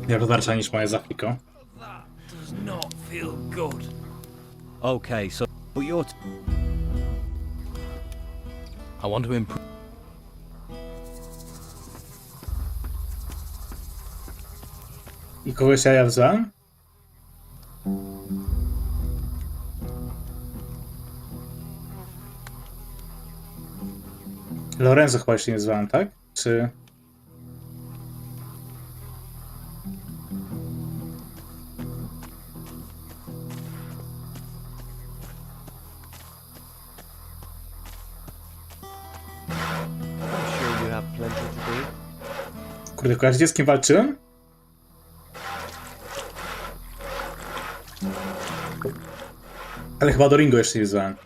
Ja podarsza niż moje Zafriko. Does not feel good. Okay, so but you're I want to improve. I kogoś ja wziąłem? Lorenzo chyba jeszcze nie zwałem, tak? Czy... Kurde, kojarzycie z kim walczyłem? Ale chyba do ringu jeszcze nie zwałem.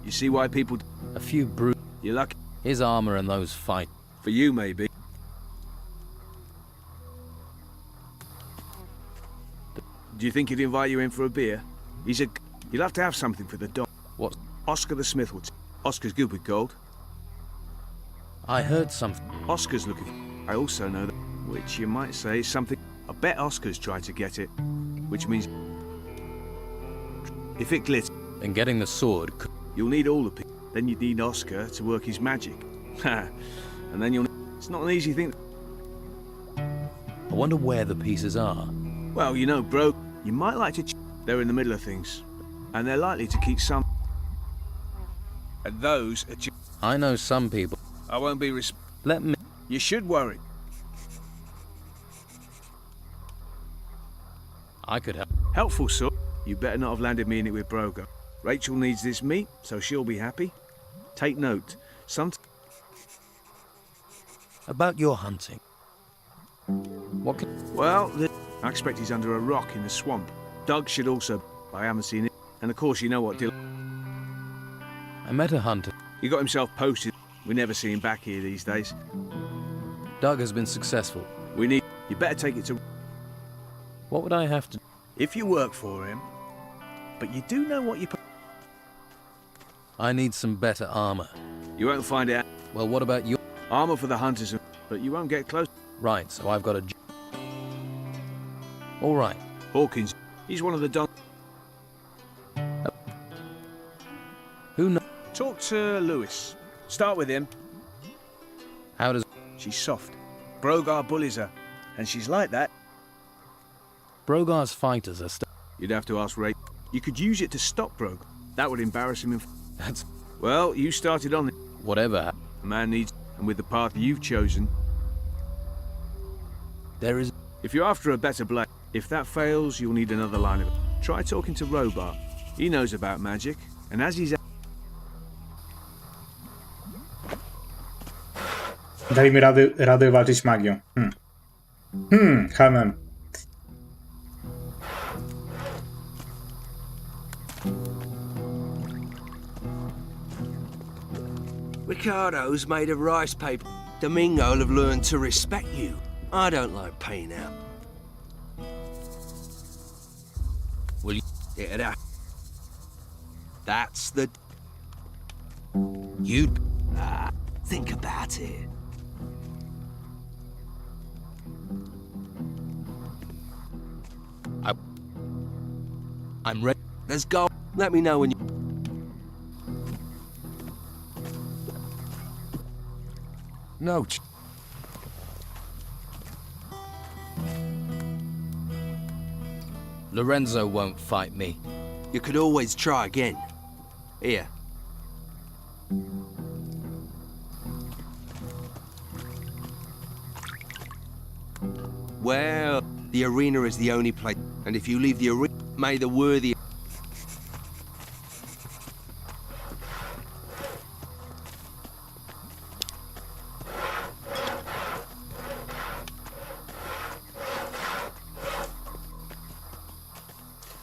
You see why people... A few brutes. You're lucky. His armor and those fight. For you, maybe. Do you think he'd invite you in for a beer? He's a... You'll have to have something for the dog. What? Oscar the Smith would... Oscar's good with gold. I heard something. Oscar's looking. I also know that, which you might say is something. I bet Oscar's tried to get it, which means if it glitters, And getting the sword. You'll need all the pieces. Then you'd need Oscar to work his magic. And then you'll. It's not an easy thing. I wonder where the pieces are. Well, you know, bro, you might like to. They're in the middle of things, and they're likely to keep some. And those are. I know some people. I won't be Let me. You should worry. I could help. Helpful, sort. You better not have landed me in it with Brogo. Rachel needs this meat, so she'll be happy. Take note. About your hunting. What can... Well, I expect he's under a rock in the swamp. Doug should also. I haven't seen it. And of course, you know what deal. I met a hunter. He got himself posted. We never see him back here these days. Doug has been successful. We need. You better take it to. What would I have to... If you work for him. But you do know what you... I need some better armor. You won't find it out. Well, what about you? Armor for the hunters, but you won't get close. Right, so I've got a... All right. Hawkins, he's one of the don... Who knows? Talk to Lewis. Start with him. How does... She's soft. Brogar bullies her, and she's like that. Brogar's fighters are... You'd have to ask Ray. You could use it to stop Brogar. That would embarrass him. That's... Well, you started on it. Whatever. A man needs... And with the path you've chosen... There is... If you're after a better blade, if that fails, you'll need another line of it. Try talking to Robar. He knows about magic, and as he's... Dali mi radę walczyć magią. Hamem. Ricardo's made of rice paper. Domingo'll have learned to respect you. I don't like paying out. Will you... Yeah, that's the... You... think about it. I'm ready. Let's go. Let me know when you... No. Lorenzo won't fight me. You could always try again. Here. Well, the arena is the only place, and if you leave the arena, may the worthy...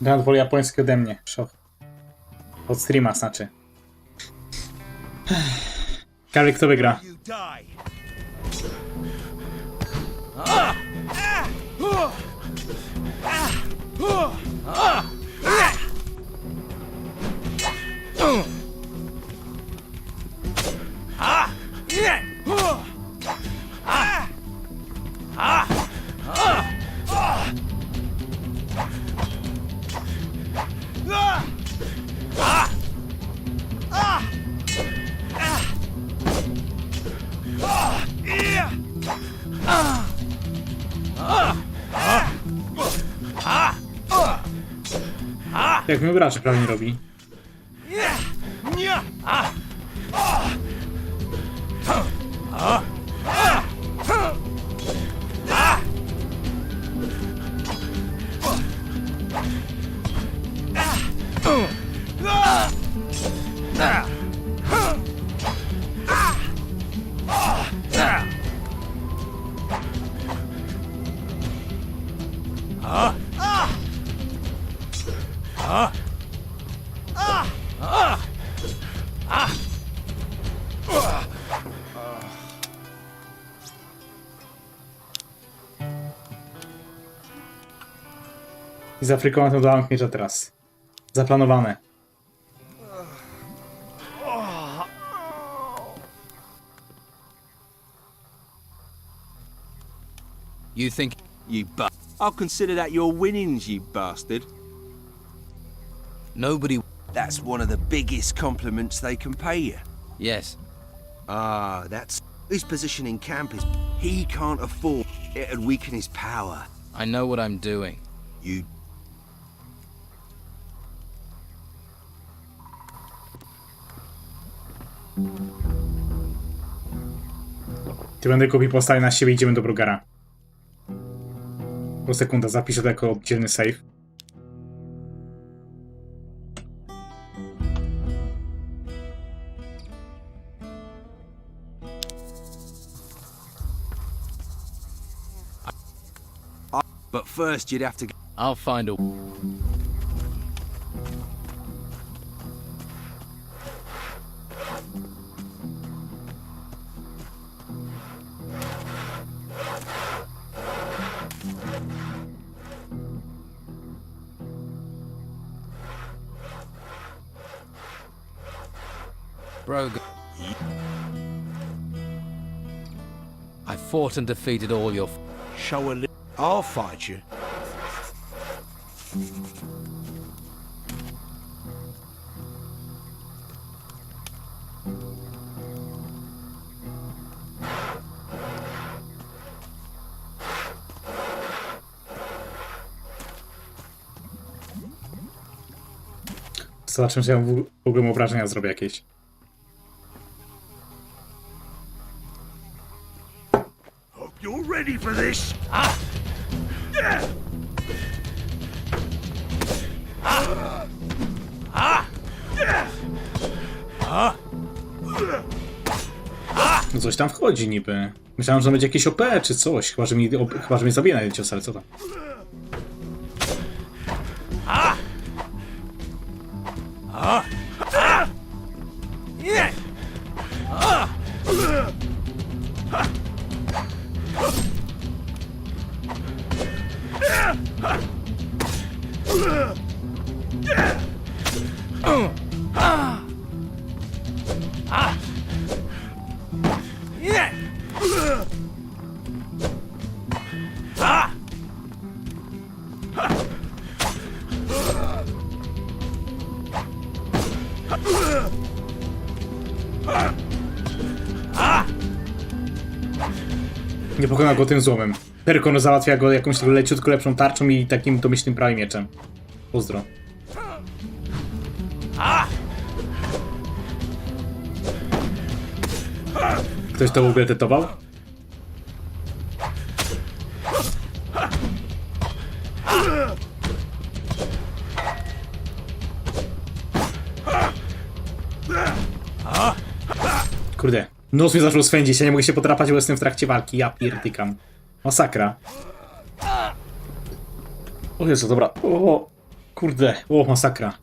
Grant woli japoński ode mnie. Szok. Od streama znaczy. Ciekawe kto wygra. Jak my gracze prawie nie robi. I z Afryką to dałem miecza teraz. Zaplanowane. You think... I'll consider that your winnings, you bastard. Nobody... That's one of the biggest compliments they can pay you. Yes. Ah, that's... His position in camp is... He can't afford... It'd weaken his power. I know what I'm doing. You... Ty będę kupił postać na siebie, idziemy do Brugara. Po sekunda, zapiszę to jako oddzielny save. But first you'd have to... I'll find a... Brogan. I fought and defeated all your... Show a little. I'll fight you. Zobaczymy, czy ja w ogóle obrażenia zrobię jakieś. You're ready for this? No coś tam wchodzi niby. Myślałem, że będzie jakieś OP czy coś. Chyba, że mnie zabije na jeden cios, ale co tam? Nie pokona go tym złomem. Perkon załatwia go jakąś leciutko lepszą tarczą i takim domyślnym prawym mieczem. Pozdro. Ktoś to w ogóle tetował? Kurde, nos mnie zaczął swędzić, ja nie mogę się podrapać, bo jestem w trakcie walki, ja pierdykam. Masakra. O Jezu, dobra. O, kurde, o, masakra.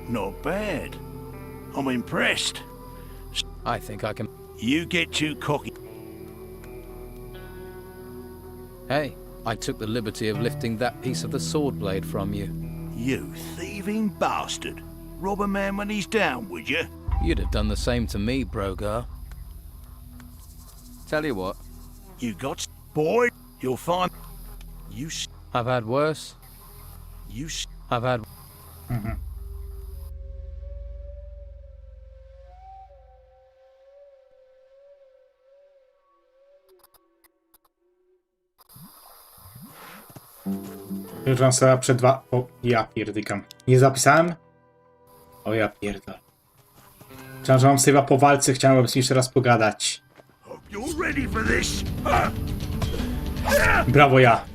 not bad. I'm impressed. I think I can... You get too cocky. Hey, I took the liberty of lifting that piece of the sword blade from you. You thieving bastard. Rob a man when he's down, would you? You'd have done the same to me, Brogar. Tell you what. You got... Boy, you'll find... I've had worse. I've had... Już mam sobie przed dwa... O, ja pierdykam. Nie zapisałem? O, ja pierdol. Chciałem, że mam save'a po walce, chciałem z nim jeszcze raz pogadać. You're ready for this? Brawo, ja.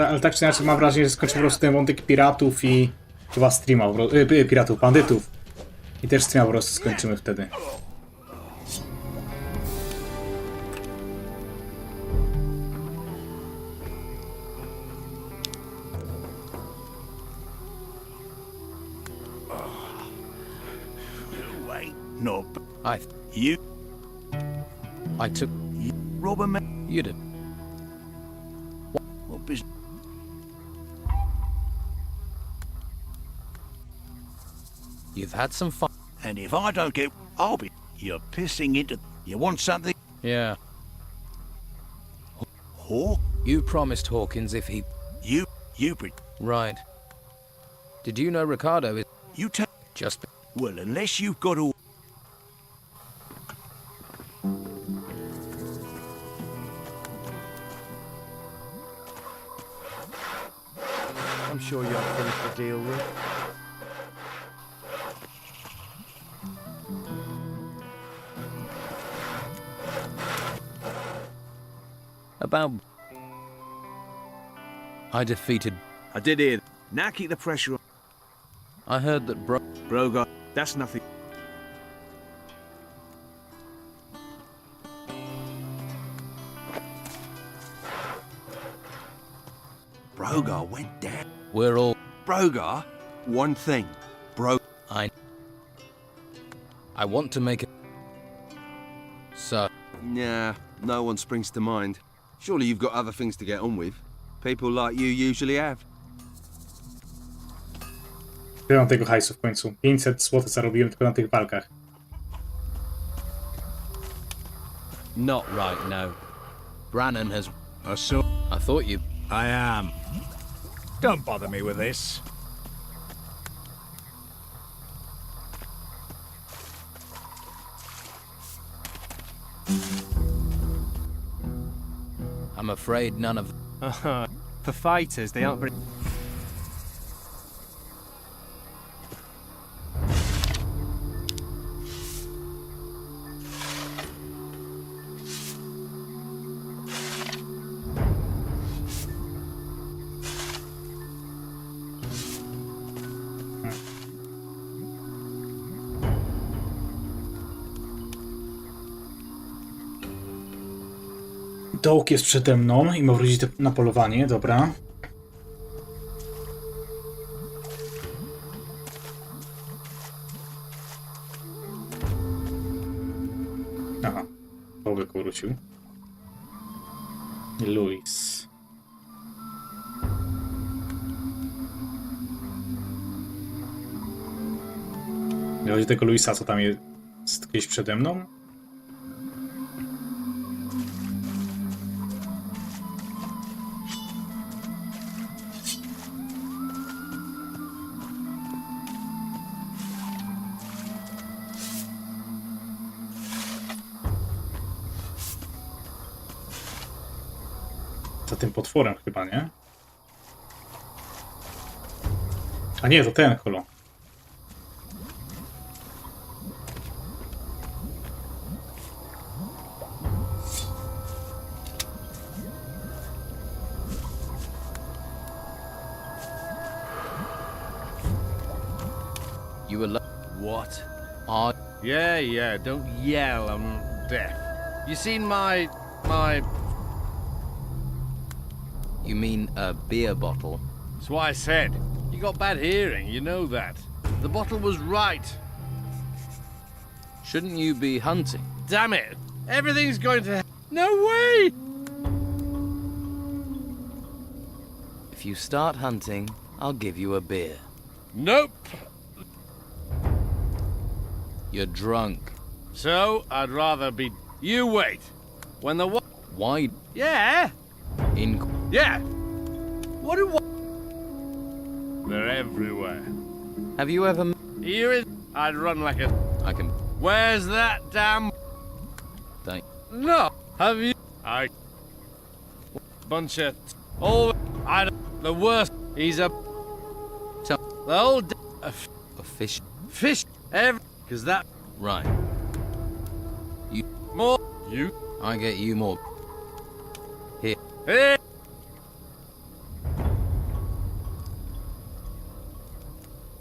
Ale tak czy inaczej mam wrażenie, że skończył po prostu ten wątek piratów i chyba streama, piratów, bandytów. I też streama po prostu skończymy wtedy. No, I took... Rob a man... You did. What business? You've had some fun. And if I don't get... I'll be... You're pissing into... You want something? Yeah. Hawk? You promised Hawkins if he... You... Right. Did you know Ricardo is... You tell... Just... Well, unless you've got all... I'm sure you have things to deal with. About... I defeated... I did hear. Now keep the pressure on. I heard that Brogar, that's nothing. Brogar went down. We're all... Brogar, one thing. I want to make it... So... Nah, no one springs to mind. Surely you've got other things to get on with. People like you usually have. Tyle mam tego hajsu w końcu. 500 zł zarobiłem tylko na tych walkach. Not right now. Brannon has... So I thought you... I am. Don't bother me with this. I'm afraid none of... For fighters, they aren't very... Dołk jest przede mną i ma wrócić na polowanie, dobra. Aha, Dołek wrócił. Louis. Chodzi tego Louisa, co tam jest gdzieś przede mną? Za tym potworem chyba, nie? A nie, to ten kolo. You were... What? Yeah, don't yell, I'm deaf. You seen my... You mean a beer bottle? That's what I said. You got bad hearing, you know that. The bottle was right. Shouldn't you be hunting? Damn it! Everything's going to... No way! If you start hunting, I'll give you a beer. Nope. You're drunk. So, I'd rather be... You wait. When the... Why? Yeah? Yeah. What do... They're everywhere. Have you ever... Here is... I'd run like a... I can... Where's that damn... Thank... No. Have you... Bunch of... Oh... I don't... The worst... He's a... The whole... A fish... Fish... Cause that... Right. You... More... You... I get you more... Here. Hey!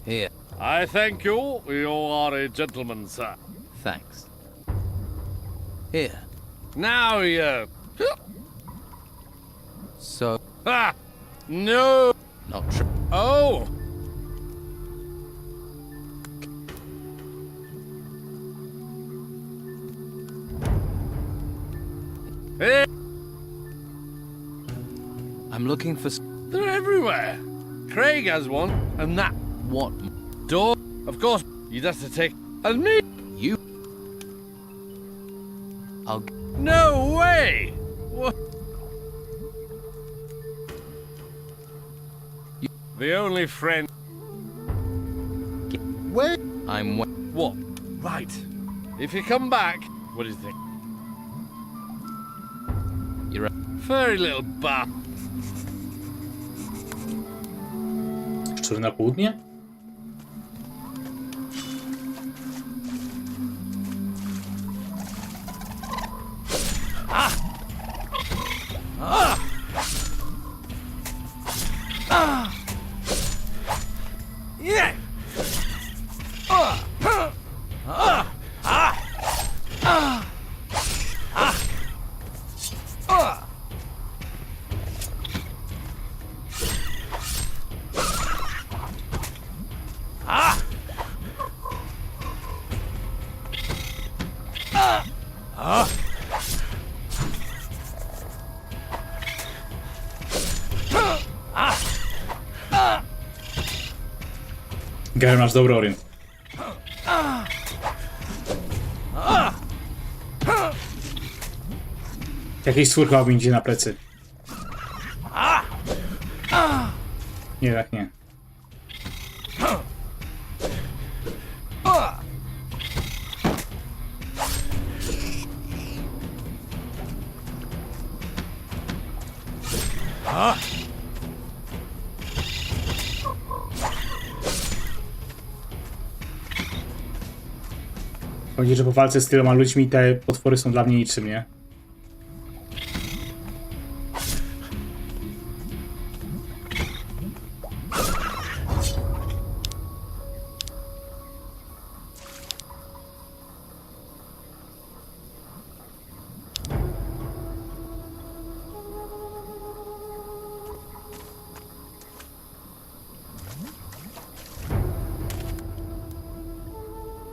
Here. I thank you. You are a gentleman, sir. Thanks. Here. Now you... So... Ah! No! Not true. Oh! Hey! I'm looking for... They're everywhere. Craig has one, and that... What? Door. Of course, you'd have to take... And me! You... I'll... No way! What? The only friend... Where? I'm... What? Right. If you come back... What do you think? You're a... Furry little bat. Szczury na południe? Yeah! Gary, masz dobry orient. Jakiś stwór chyba mi idzie na plecy. Nie, tak nie. Chodzi, że po walce z tyloma ludźmi te potwory są dla mnie niczym, nie?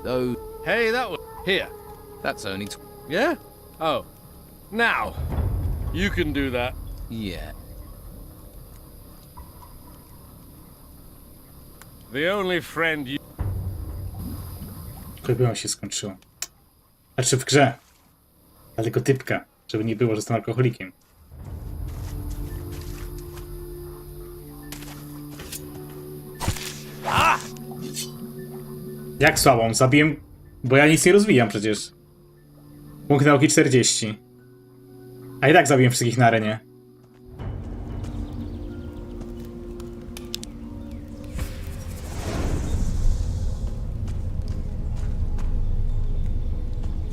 Oh, Hey, that was... Here. that's only Yeah? Oh. Now. You can do that. yeah. The only friend you... Chyba się skończyło. Znaczy w grze. Ale tylko typka, żeby nie było, że jestem alkoholikiem. Jak słabą? Zabiłem... Bo ja nic nie rozwijam przecież. Punkt nauki 40. A i tak zabiłem wszystkich na arenie.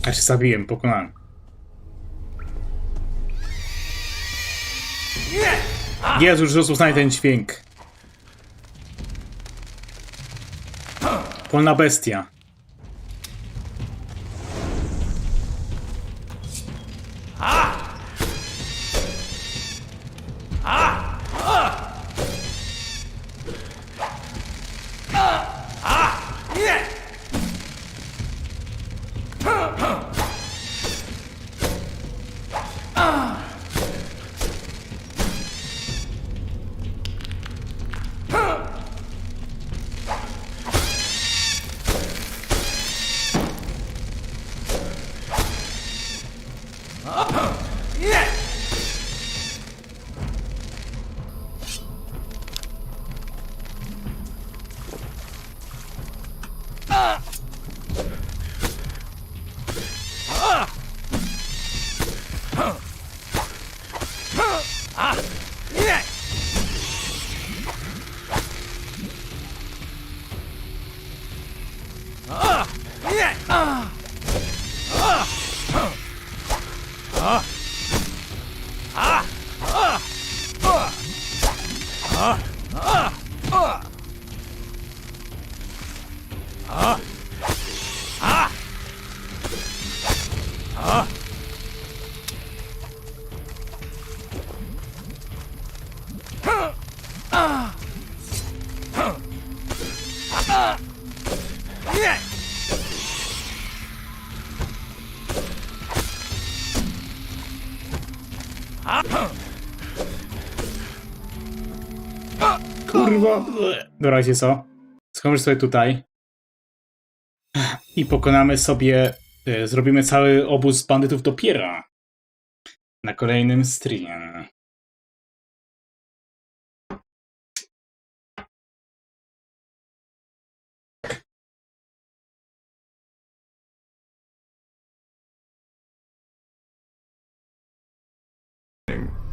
Znaczy zabiłem, pokonałem. Jezu, już rozpoznaj ten dźwięk. Polna bestia. Kurwa. Dobra, wiecie co? Schowamy sobie tutaj. I pokonamy sobie... Zrobimy cały obóz bandytów dopiero. Na kolejnym streamie.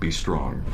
Be strong.